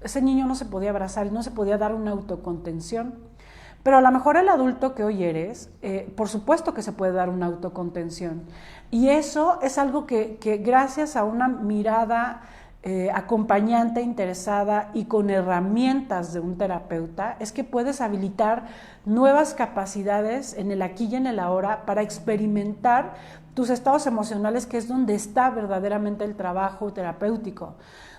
ese niño no se podía abrazar y no se podía dar una autocontención. Pero a lo mejor el adulto que hoy eres, por supuesto que se puede dar una autocontención. Y eso es algo que gracias a una mirada acompañante, interesada y con herramientas de un terapeuta, es que puedes habilitar nuevas capacidades en el aquí y en el ahora para experimentar tus estados emocionales, que es donde está verdaderamente el trabajo terapéutico.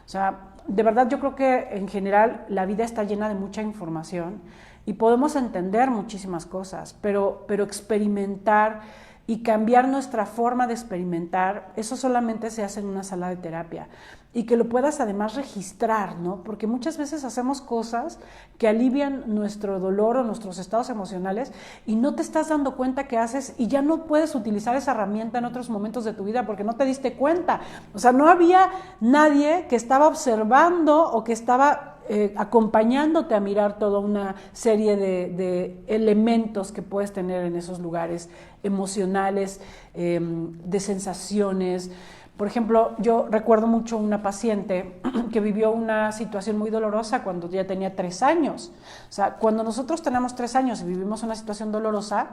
O sea, de verdad yo creo que en general la vida está llena de mucha información y podemos entender muchísimas cosas, pero experimentar y cambiar nuestra forma de experimentar, eso solamente se hace en una sala de terapia. Y que lo puedas además registrar, ¿no? Porque muchas veces hacemos cosas que alivian nuestro dolor o nuestros estados emocionales y no te estás dando cuenta que haces y ya no puedes utilizar esa herramienta en otros momentos de tu vida porque no te diste cuenta. O sea, no había nadie que estaba observando o que estaba acompañándote a mirar toda una serie de elementos que puedes tener en esos lugares emocionales, de sensaciones. Por ejemplo, yo recuerdo mucho una paciente que vivió una situación muy dolorosa cuando ya tenía 3 años. O sea, cuando nosotros tenemos 3 años y vivimos una situación dolorosa,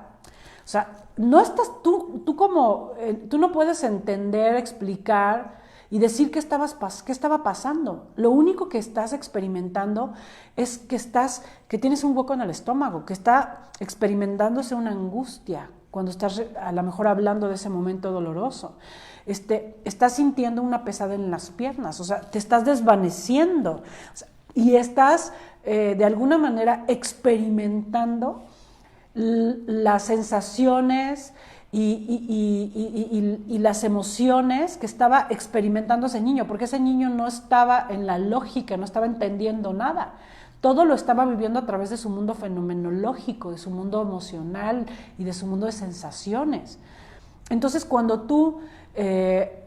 o O sea, no estás tú como, tú no puedes entender, explicar y decir qué estaba pasando. Lo único que estás experimentando es que tienes un hueco en el estómago, que está experimentándose una angustia cuando estás a lo mejor hablando de ese momento doloroso. Estás sintiendo una pesadez en las piernas, o sea, te estás desvaneciendo, o sea, y estás de alguna manera experimentando las sensaciones y las emociones que estaba experimentando ese niño, porque ese niño no estaba en la lógica, no estaba entendiendo nada. Todo lo estaba viviendo a través de su mundo fenomenológico, de su mundo emocional y de su mundo de sensaciones. Entonces, cuando tú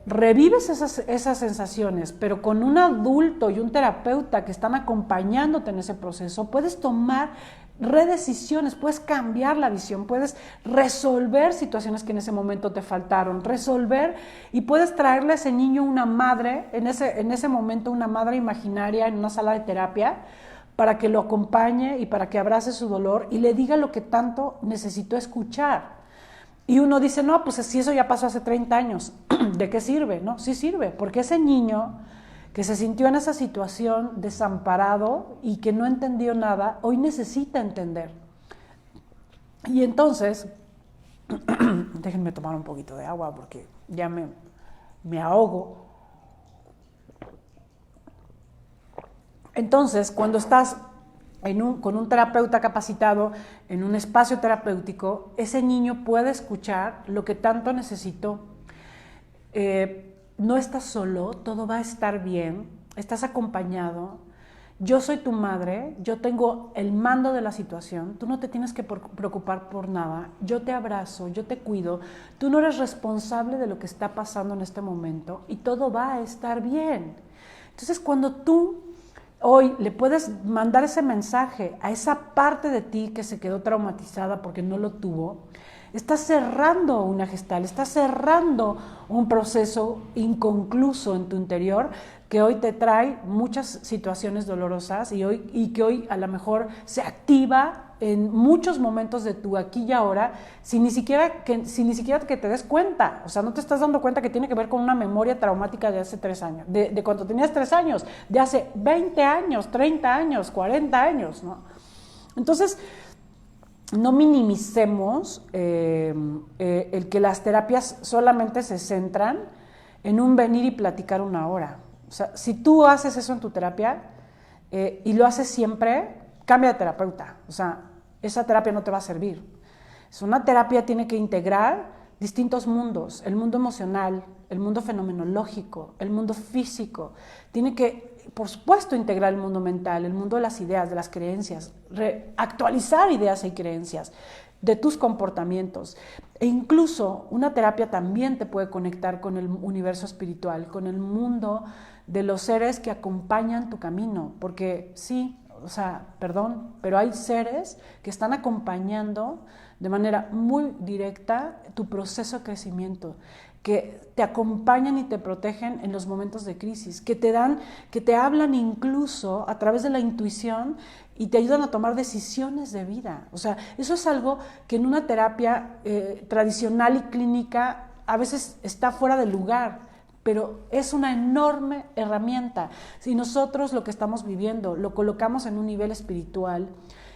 revives esas sensaciones, pero con un adulto y un terapeuta que están acompañándote en ese proceso, puedes tomar redecisiones, puedes cambiar la visión, puedes resolver situaciones que en ese momento te faltaron, resolver y puedes traerle a ese niño una madre, en ese momento una madre imaginaria en una sala de terapia, para que lo acompañe y para que abrace su dolor y le diga lo que tanto necesitó escuchar. Y uno dice, no, pues si eso ya pasó hace 30 años, ¿de qué sirve? No, sí sirve, porque ese niño que se sintió en esa situación desamparado y que no entendió nada, hoy necesita entender. Y entonces, déjenme tomar un poquito de agua porque ya me ahogo. Entonces, cuando estás con un terapeuta capacitado en un espacio terapéutico, ese niño puede escuchar lo que tanto necesitó. No estás solo, todo va a estar bien, estás acompañado. Yo soy tu madre, yo tengo el mando de la situación, tú no te tienes que preocupar por nada, yo te abrazo, yo te cuido, tú no eres responsable de lo que está pasando en este momento y todo va a estar bien. Entonces, cuando tú hoy le puedes mandar ese mensaje a esa parte de ti que se quedó traumatizada porque no lo tuvo, estás cerrando una gestal, estás cerrando un proceso inconcluso en tu interior que hoy te trae muchas situaciones dolorosas y que hoy a lo mejor se activa en muchos momentos de tu aquí y ahora sin ni siquiera que te des cuenta. O sea, no te estás dando cuenta que tiene que ver con una memoria traumática de hace 3 años, de cuando tenías 3 años, de hace 20 años, 30 años, 40 años, ¿no? Entonces, no minimicemos el que las terapias solamente se centran en un venir y platicar 1 hora. O sea, si tú haces eso en tu terapia y lo haces siempre, cambia de terapeuta. O sea, esa terapia no te va a servir. Una terapia tiene que integrar distintos mundos, el mundo emocional, el mundo fenomenológico, el mundo físico. Tiene que, por supuesto, integrar el mundo mental, el mundo de las ideas, de las creencias, actualizar ideas y creencias de tus comportamientos. E incluso una terapia también te puede conectar con el universo espiritual, con el mundo de los seres que acompañan tu camino, porque sí, o sea, perdón, pero hay seres que están acompañando de manera muy directa tu proceso de crecimiento, que te acompañan y te protegen en los momentos de crisis, que te hablan incluso a través de la intuición y te ayudan a tomar decisiones de vida. O sea, eso es algo que en una terapia tradicional y clínica a veces está fuera de lugar, pero es una enorme herramienta. Si nosotros lo que estamos viviendo lo colocamos en un nivel espiritual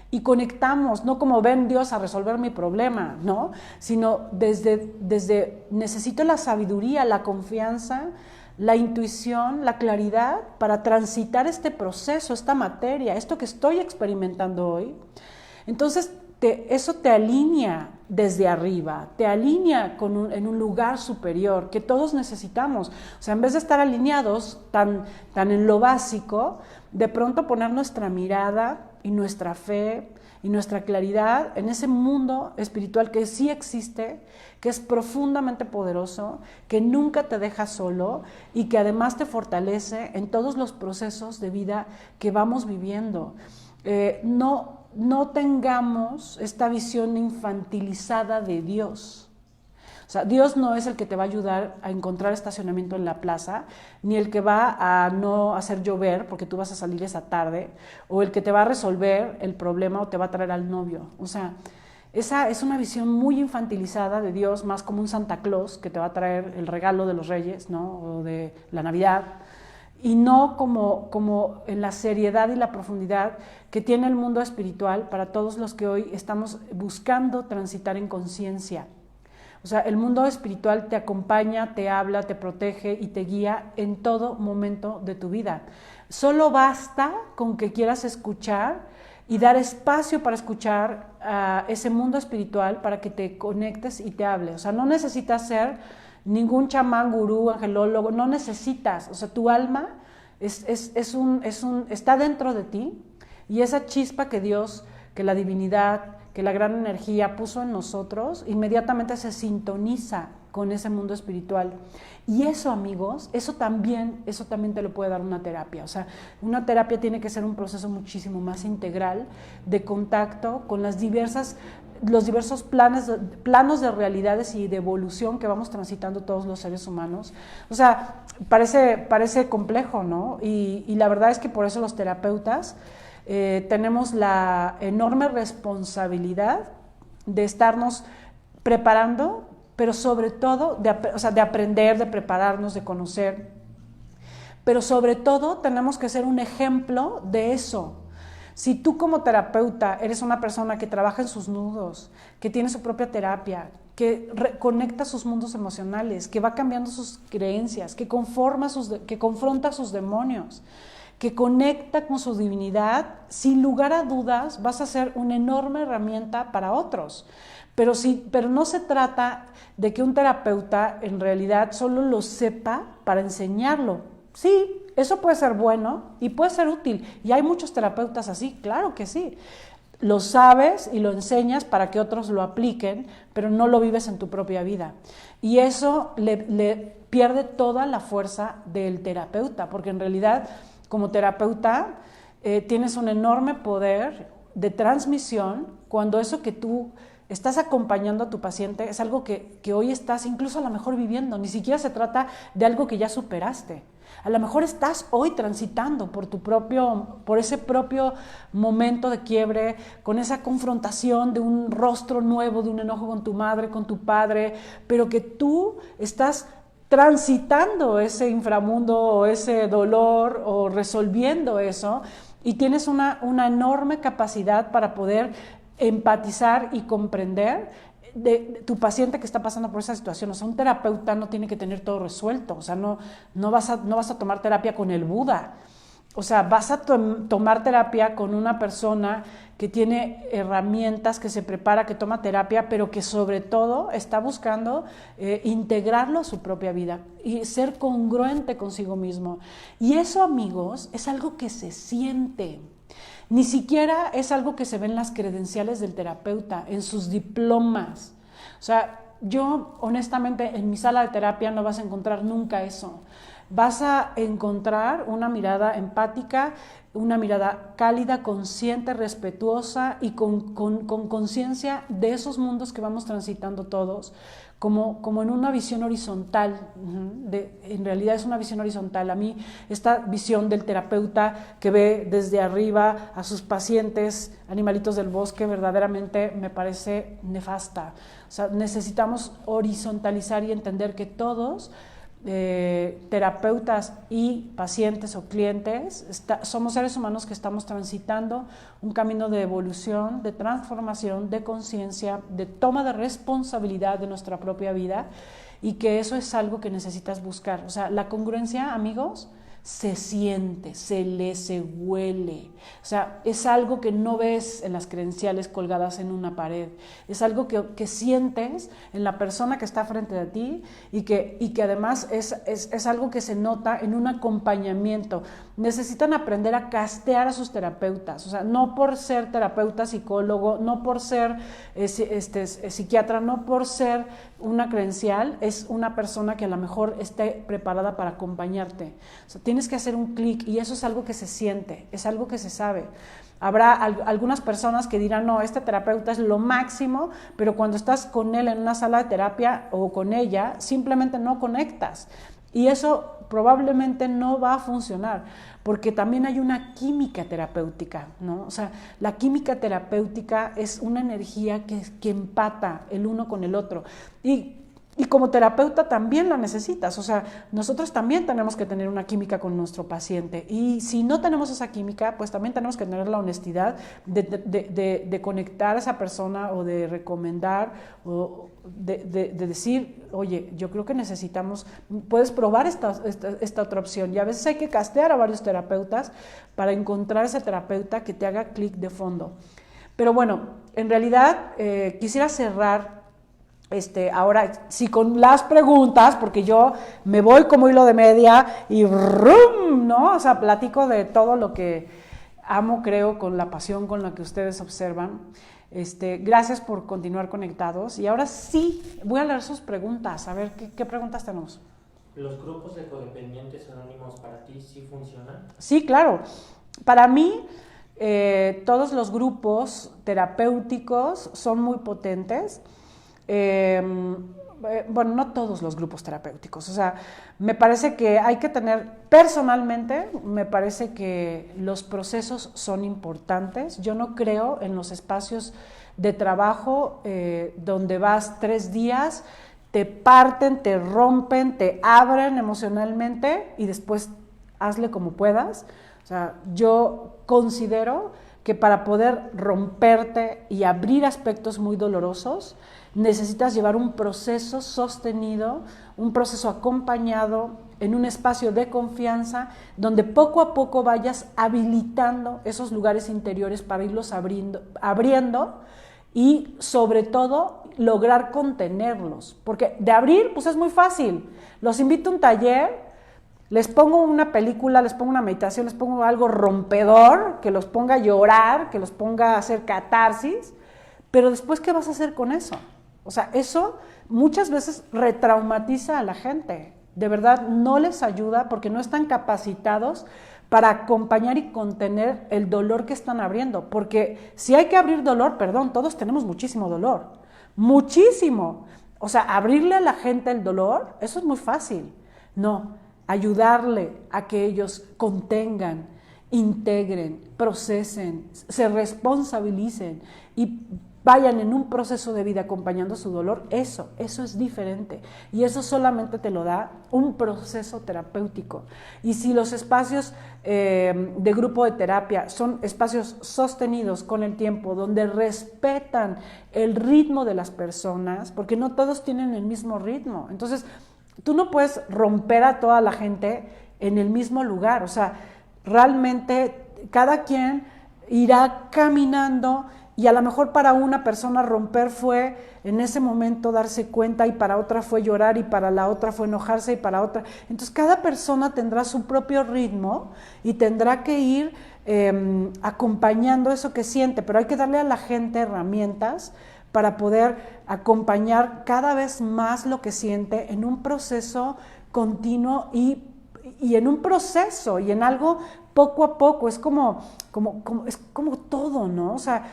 y conectamos, no como ven Dios a resolver mi problema, ¿no? Sino desde necesito la sabiduría, la confianza, la intuición, la claridad para transitar este proceso, esta materia, esto que estoy experimentando hoy. Entonces, eso te alinea desde arriba, te alinea en un lugar superior que todos necesitamos. O sea, en vez de estar alineados tan en lo básico, de pronto poner nuestra mirada y nuestra fe y nuestra claridad en ese mundo espiritual que sí existe, que es profundamente poderoso, que nunca te deja solo y que además te fortalece en todos los procesos de vida que vamos viviendo. No tengamos esta visión infantilizada de Dios. O sea, Dios no es el que te va a ayudar a encontrar estacionamiento en la plaza, ni el que va a no hacer llover porque tú vas a salir esa tarde, o el que te va a resolver el problema o te va a traer al novio. O sea, Esa es una visión muy infantilizada de Dios, más como un Santa Claus que te va a traer el regalo de los Reyes, ¿no? O de la Navidad, y no como en la seriedad y la profundidad que tiene el mundo espiritual para todos los que hoy estamos buscando transitar en conciencia. O sea, el mundo espiritual te acompaña, te habla, te protege y te guía en todo momento de tu vida. Solo basta con que quieras escuchar y dar espacio para escuchar a ese mundo espiritual para que te conectes y te hable. O sea, no necesitas ser ningún chamán, gurú, angelólogo, no necesitas. O sea, tu alma está dentro de ti, y esa chispa que Dios, que la divinidad, que la gran energía puso en nosotros, inmediatamente se sintoniza con ese mundo espiritual. Y eso, amigos, eso también te lo puede dar una terapia. O sea, una terapia tiene que ser un proceso muchísimo más integral de contacto con los diversos planos de realidades y de evolución que vamos transitando todos los seres humanos. O sea, parece complejo, ¿no? Y la verdad es que por eso los terapeutas tenemos la enorme responsabilidad de estarnos preparando, pero sobre todo de aprender, de prepararnos, de conocer, pero sobre todo tenemos que ser un ejemplo de eso. Si tú como terapeuta eres una persona que trabaja en sus nudos, que tiene su propia terapia, que conecta sus mundos emocionales, que va cambiando sus creencias, que confronta sus demonios, que conecta con su divinidad, sin lugar a dudas vas a ser una enorme herramienta para otros. Pero no se trata de que un terapeuta en realidad solo lo sepa para enseñarlo. Sí, eso puede ser bueno y puede ser útil. Y hay muchos terapeutas así, claro que sí. Lo sabes y lo enseñas para que otros lo apliquen, pero no lo vives en tu propia vida. Y eso le pierde toda la fuerza del terapeuta, porque en realidad, como terapeuta, tienes un enorme poder de transmisión cuando eso que tú estás acompañando a tu paciente es algo que hoy estás incluso a lo mejor viviendo. Ni siquiera se trata de algo que ya superaste. A lo mejor estás hoy transitando por ese propio momento de quiebre, con esa confrontación de un rostro nuevo, de un enojo con tu madre, con tu padre, pero que tú estás transitando ese inframundo o ese dolor o resolviendo eso, y tienes una enorme capacidad para poder empatizar y comprender de tu paciente que está pasando por esa situación. O sea, un terapeuta no tiene que tener todo resuelto. O sea, no vas a tomar terapia con el Buda. O sea, vas a tomar terapia con una persona que tiene herramientas, que se prepara, que toma terapia, pero que sobre todo está buscando integrarlo a su propia vida y ser congruente consigo mismo. Y eso, amigos, es algo que se siente. Ni siquiera es algo que se ve en las credenciales del terapeuta, en sus diplomas. O sea, yo honestamente en mi sala de terapia no vas a encontrar nunca eso. Vas a encontrar una mirada empática, una mirada cálida, consciente, respetuosa y con conciencia de esos mundos que vamos transitando todos, como en una visión horizontal. En realidad es una visión horizontal. A mí esta visión del terapeuta que ve desde arriba a sus pacientes, animalitos del bosque, verdaderamente me parece nefasta. O sea, necesitamos horizontalizar y entender que todos, terapeutas y pacientes o clientes, somos seres humanos que estamos transitando un camino de evolución, de transformación, de conciencia, de toma de responsabilidad de nuestra propia vida, y que eso es algo que necesitas buscar. O sea, la congruencia, amigos, se siente, se lee, se huele. O sea, es algo que no ves en las credenciales colgadas en una pared. Es algo que sientes en la persona que está frente a ti, y que además es algo que se nota en un acompañamiento. Necesitan aprender a castear a sus terapeutas. O sea, no por ser terapeuta, psicólogo, no por ser psiquiatra, no por ser una credencial, es una persona que a lo mejor esté preparada para acompañarte. O sea, tienes que hacer un clic, y eso es algo que se siente, es algo que se sabe. Habrá algunas personas que dirán, no, este terapeuta es lo máximo, pero cuando estás con él en una sala de terapia o con ella, simplemente no conectas. Y eso probablemente no va a funcionar, porque también hay una química terapéutica, ¿no? O sea, la química terapéutica es una energía que empata el uno con el otro. Y como terapeuta también la necesitas, o sea, nosotros también tenemos que tener una química con nuestro paciente, y si no tenemos esa química, pues también tenemos que tener la honestidad de conectar a esa persona, o de recomendar, o de decir, oye, yo creo que necesitamos, puedes probar esta otra opción, y a veces hay que castear a varios terapeutas para encontrar ese terapeuta que te haga clic de fondo. Pero bueno, en realidad quisiera cerrar ahora sí con las preguntas, porque yo me voy como hilo de media y ¡rum! ¿No? O sea, platico de todo lo que amo, creo, con la pasión con la que ustedes observan. Gracias por continuar conectados. Y ahora sí, voy a leer sus preguntas, a ver qué preguntas tenemos. ¿Los grupos de codependientes anónimos para ti sí funcionan? Sí, claro. Para mí, todos los grupos terapéuticos son muy potentes. Bueno, no todos los grupos terapéuticos, o sea, me parece que hay que tener, personalmente, me parece que los procesos son importantes. Yo no creo en los espacios de trabajo donde vas 3 días, te parten, te rompen, te abren emocionalmente y después hazle como puedas. O sea, yo considero que para poder romperte y abrir aspectos muy dolorosos, necesitas llevar un proceso sostenido, un proceso acompañado en un espacio de confianza, donde poco a poco vayas habilitando esos lugares interiores para irlos abriendo y sobre todo lograr contenerlos, porque de abrir pues es muy fácil. Los invito a un taller, les pongo una película, les pongo una meditación, les pongo algo rompedor, que los ponga a llorar, que los ponga a hacer catarsis, pero después, ¿qué vas a hacer con eso? O sea, eso muchas veces retraumatiza a la gente. De verdad, no les ayuda porque no están capacitados para acompañar y contener el dolor que están abriendo. Porque si hay que abrir dolor, perdón, todos tenemos muchísimo dolor. Muchísimo. O sea, abrirle a la gente el dolor, eso es muy fácil. No, ayudarle a que ellos contengan, integren, procesen, se responsabilicen y vayan en un proceso de vida acompañando su dolor, eso es diferente. Y eso solamente te lo da un proceso terapéutico. Y si los espacios de grupo de terapia son espacios sostenidos con el tiempo, donde respetan el ritmo de las personas, porque no todos tienen el mismo ritmo. Entonces, tú no puedes romper a toda la gente en el mismo lugar. O sea, realmente cada quien irá caminando. Y a lo mejor para una persona romper fue en ese momento darse cuenta, y para otra fue llorar, y para la otra fue enojarse, y para otra. Entonces cada persona tendrá su propio ritmo y tendrá que ir acompañando eso que siente, pero hay que darle a la gente herramientas para poder acompañar cada vez más lo que siente en un proceso continuo y en un proceso y en algo poco a poco. Es como todo, ¿no? O sea,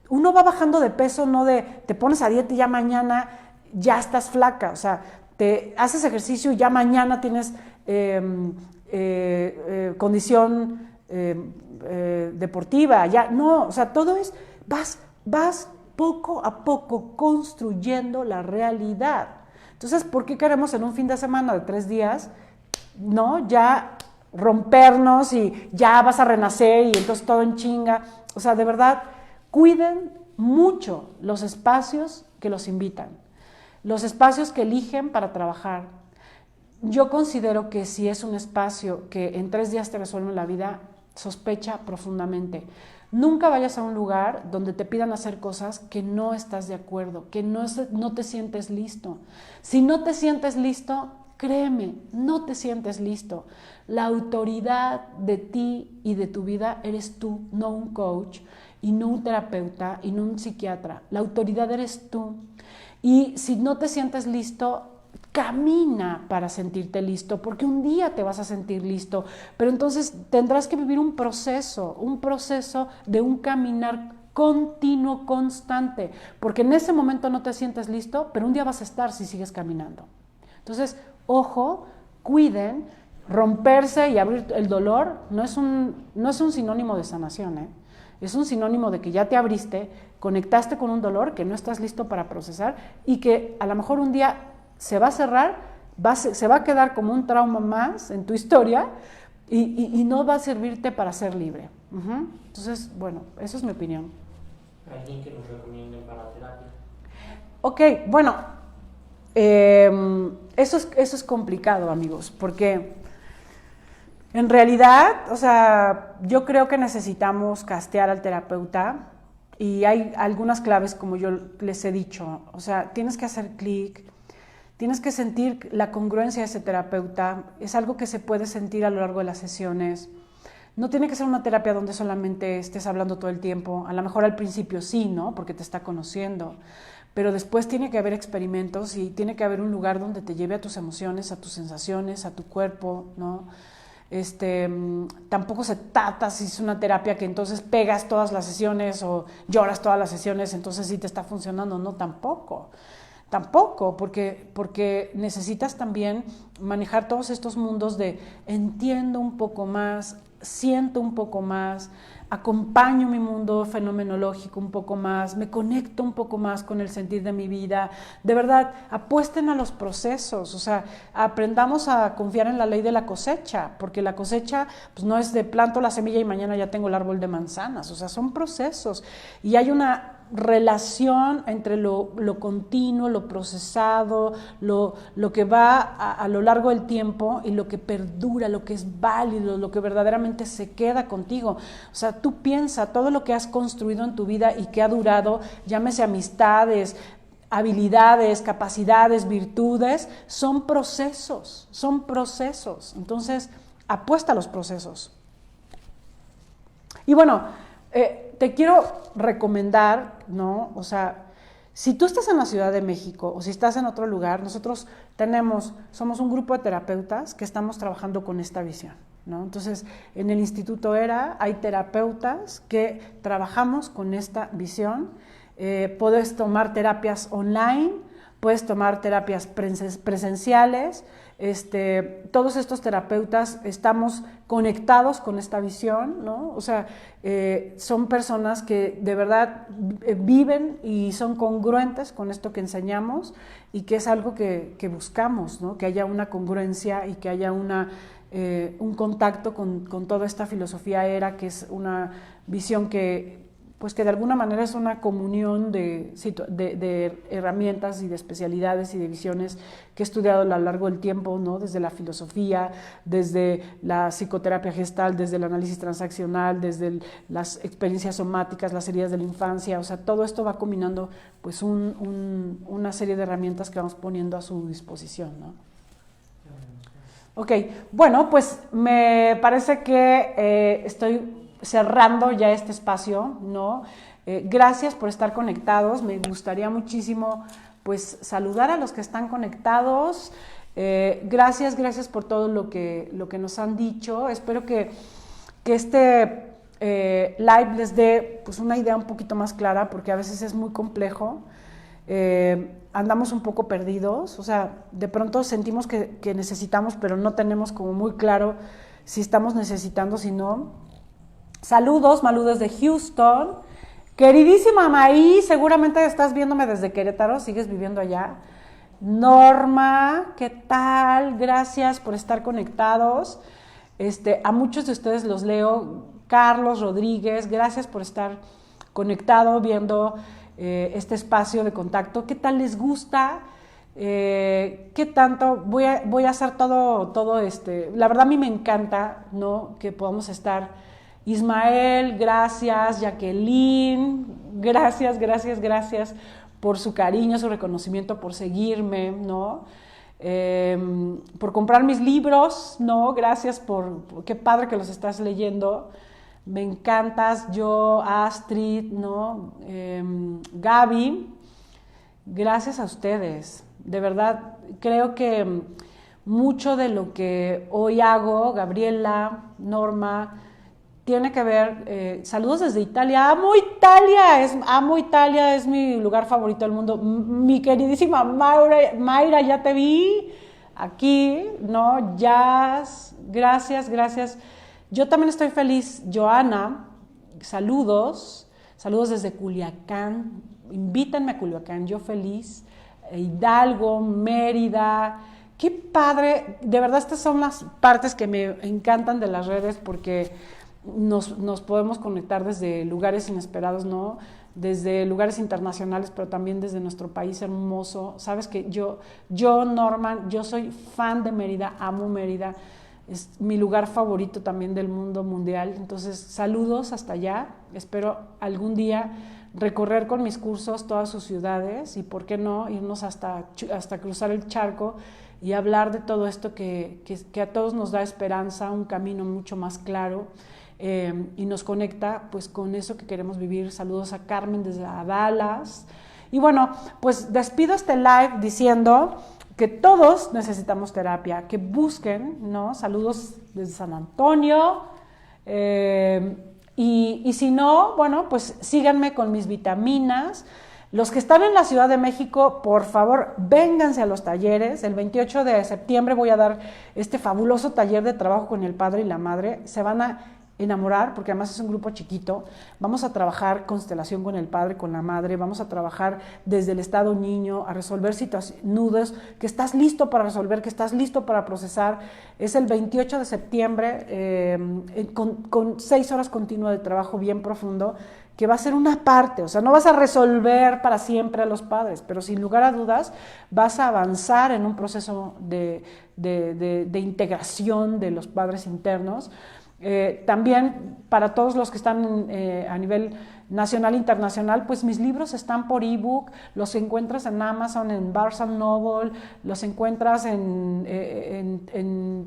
uno va bajando de peso, no de te pones a dieta y ya mañana ya estás flaca. O sea, te haces ejercicio y ya mañana tienes condición deportiva. Ya no, o sea, todo es vas poco a poco construyendo la realidad. Entonces, ¿por qué queremos en un fin de semana de 3 días, no, ya rompernos y ya vas a renacer y entonces todo en chinga? O sea, de verdad, cuiden mucho los espacios que los invitan, los espacios que eligen para trabajar. Yo considero que si es un espacio que en 3 días te resuelve la vida, sospecha profundamente. Nunca vayas a un lugar donde te pidan hacer cosas que no estás de acuerdo, que no te sientes listo. Si no te sientes listo, créeme, no te sientes listo. La autoridad de ti y de tu vida eres tú, no un coach, y no un terapeuta, y no un psiquiatra. La autoridad eres tú. Y si no te sientes listo, camina para sentirte listo, porque un día te vas a sentir listo, pero entonces tendrás que vivir un proceso de un caminar continuo, constante, porque en ese momento no te sientes listo, pero un día vas a estar si sigues caminando. Entonces, ojo cuiden, romperse y abrir el dolor no es un sinónimo de sanación, ¿eh? Es un sinónimo de que ya te abriste, conectaste con un dolor que no estás listo para procesar y que a lo mejor un día se va a cerrar, se va a quedar como un trauma más en tu historia y no va a servirte para ser libre. Entonces, bueno, esa es mi opinión. ¿Alguien que nos recomiende para terapia? Ok, bueno, eso es complicado, amigos, porque en realidad, o sea, yo creo que necesitamos castear al terapeuta y hay algunas claves, como yo les he dicho. O sea, tienes que hacer clic, tienes que sentir la congruencia de ese terapeuta. Es algo que se puede sentir a lo largo de las sesiones. No tiene que ser una terapia donde solamente estés hablando todo el tiempo. A lo mejor al principio sí, ¿no? Porque te está conociendo. Pero después tiene que haber experimentos y tiene que haber un lugar donde te lleve a tus emociones, a tus sensaciones, a tu cuerpo, ¿no? Tampoco se trata si es una terapia que entonces pegas todas las sesiones o lloras todas las sesiones, entonces sí te está funcionando. No, tampoco, porque necesitas también manejar todos estos mundos de entiendo un poco más, siento un poco más, acompaño mi mundo fenomenológico un poco más, me conecto un poco más con el sentir de mi vida. De verdad, apuesten a los procesos, o sea, aprendamos a confiar en la ley de la cosecha, porque la cosecha pues, no es de planto la semilla y mañana ya tengo el árbol de manzanas, o sea, son procesos y hay una relación entre lo continuo, lo procesado, lo que va a lo largo del tiempo y lo que perdura, lo que es válido, lo que verdaderamente se queda contigo. O sea, tú piensa todo lo que has construido en tu vida y que ha durado, llámese amistades, habilidades, capacidades, virtudes, son procesos. Entonces, apuesta a los procesos. Y bueno, te quiero recomendar, ¿no? O sea, si tú estás en la Ciudad de México o si estás en otro lugar, nosotros somos un grupo de terapeutas que estamos trabajando con esta visión, ¿no? Entonces, en el Instituto ERA hay terapeutas que trabajamos con esta visión. Puedes tomar terapias online, puedes tomar terapias presenciales. Todos estos terapeutas estamos conectados con esta visión, ¿no? O sea, son personas que de verdad viven y son congruentes con esto que enseñamos y que es algo que buscamos, ¿no? Que haya una congruencia y que haya un contacto con toda esta filosofía ERA, que es una visión que de alguna manera es una comunión de herramientas y de especialidades y de visiones que he estudiado a lo largo del tiempo, ¿no? Desde la filosofía, desde la psicoterapia gestal, desde el análisis transaccional, desde las experiencias somáticas, las heridas de la infancia. O sea, todo esto va combinando pues una serie de herramientas que vamos poniendo a su disposición, ¿no? Ok, bueno, pues me parece que estoy cerrando ya este espacio, ¿no? Gracias por estar conectados. Me gustaría muchísimo pues saludar a los que están conectados. Gracias por todo lo que nos han dicho. Espero que este live les dé pues una idea un poquito más clara, porque a veces es muy complejo. Andamos un poco perdidos, o sea, de pronto sentimos que necesitamos, pero no tenemos como muy claro si estamos necesitando, si no. Saludos, Malú desde Houston. Queridísima Maí, seguramente estás viéndome desde Querétaro, sigues viviendo allá. Norma, ¿qué tal? Gracias por estar conectados. A muchos de ustedes los leo. Carlos Rodríguez, gracias por estar conectado, viendo este espacio de contacto. ¿Qué tal les gusta? ¿Qué tanto? Voy a hacer todo La verdad a mí me encanta, ¿no? Que podamos estar. Ismael, gracias. Jacqueline, gracias por su cariño, su reconocimiento, por seguirme, ¿no? Por comprar mis libros, ¿no? Gracias qué padre que los estás leyendo. Me encantas. Yo, Astrid, ¿no? Gaby, gracias a ustedes. De verdad, creo que mucho de lo que hoy hago, Gabriela, Norma, tiene que ver, saludos desde Italia, amo Italia, es mi lugar favorito del mundo. Mi queridísima Mayra, ya te vi, aquí, ¿no? Jazz, gracias, gracias. Yo también estoy feliz, Joana, saludos desde Culiacán, invítenme a Culiacán, yo feliz, Hidalgo, Mérida, qué padre, de verdad estas son las partes que me encantan de las redes porque nos podemos conectar desde lugares inesperados, ¿no? Desde lugares internacionales, pero también desde nuestro país hermoso. Sabes que yo Norman, yo soy fan de Mérida, amo Mérida, es mi lugar favorito también del mundo mundial. Entonces, saludos hasta allá. Espero algún día recorrer con mis cursos todas sus ciudades y, ¿por qué no?, irnos hasta cruzar el charco y hablar de todo esto que a todos nos da esperanza, un camino mucho más claro. Y nos conecta pues con eso que queremos vivir. Saludos a Carmen desde Dallas. Y bueno, pues despido este live diciendo que todos necesitamos terapia, que busquen, ¿no? Saludos desde San Antonio. Y si no, bueno, pues síganme con mis vitaminas. Los que están en la Ciudad de México, por favor, vénganse a los talleres. El 28 de septiembre voy a dar este fabuloso taller de trabajo con el padre y la madre. Se van a enamorar, porque además es un grupo chiquito. Vamos a trabajar constelación con el padre, con la madre, vamos a trabajar desde el estado niño, a resolver nudos que estás listo para resolver, que estás listo para procesar. Es el 28 de septiembre, con 6 horas continuas de trabajo bien profundo, que va a ser una parte, o sea, no vas a resolver para siempre a los padres, pero sin lugar a dudas vas a avanzar en un proceso de integración de los padres internos. También para todos los que están a nivel nacional e internacional, pues mis libros están por ebook, los encuentras en Amazon, en Barnes & Noble, los encuentras en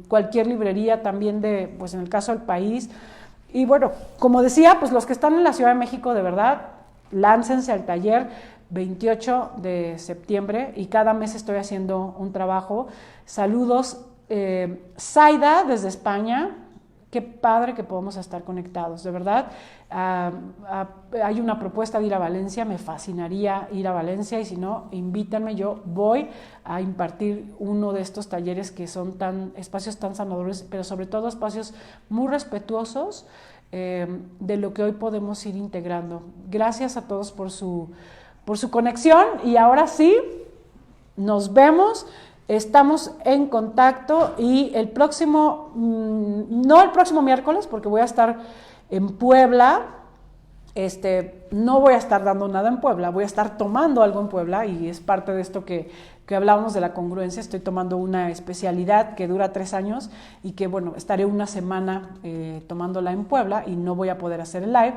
cualquier librería también pues en el caso del país. Y bueno, como decía, pues los que están en la Ciudad de México, de verdad, láncense al taller 28 de septiembre y cada mes estoy haciendo un trabajo. Saludos, Zaida desde España. Qué padre que podamos estar conectados, de verdad. Hay una propuesta de ir a Valencia, me fascinaría ir a Valencia y si no, invítanme, yo voy a impartir uno de estos talleres que son espacios tan sanadores, pero sobre todo espacios muy respetuosos de lo que hoy podemos ir integrando. Gracias a todos por su conexión y ahora sí, nos vemos. Estamos en contacto y el próximo, no el próximo miércoles, porque voy a estar en Puebla, no voy a estar dando nada en Puebla, voy a estar tomando algo en Puebla y es parte de esto que hablábamos de la congruencia. Estoy tomando una especialidad que dura 3 años y que, bueno, estaré una semana tomándola en Puebla y no voy a poder hacer el live,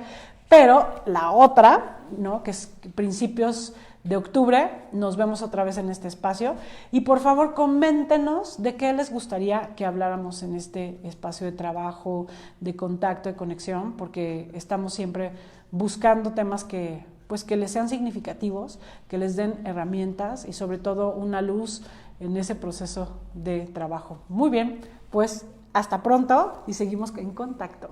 pero la otra, ¿no?, que es principios de octubre, nos vemos otra vez en este espacio y por favor coméntenos de qué les gustaría que habláramos en este espacio de trabajo, de contacto, de conexión, porque estamos siempre buscando temas que les sean significativos, que les den herramientas y sobre todo una luz en ese proceso de trabajo. Muy bien, pues hasta pronto y seguimos en contacto.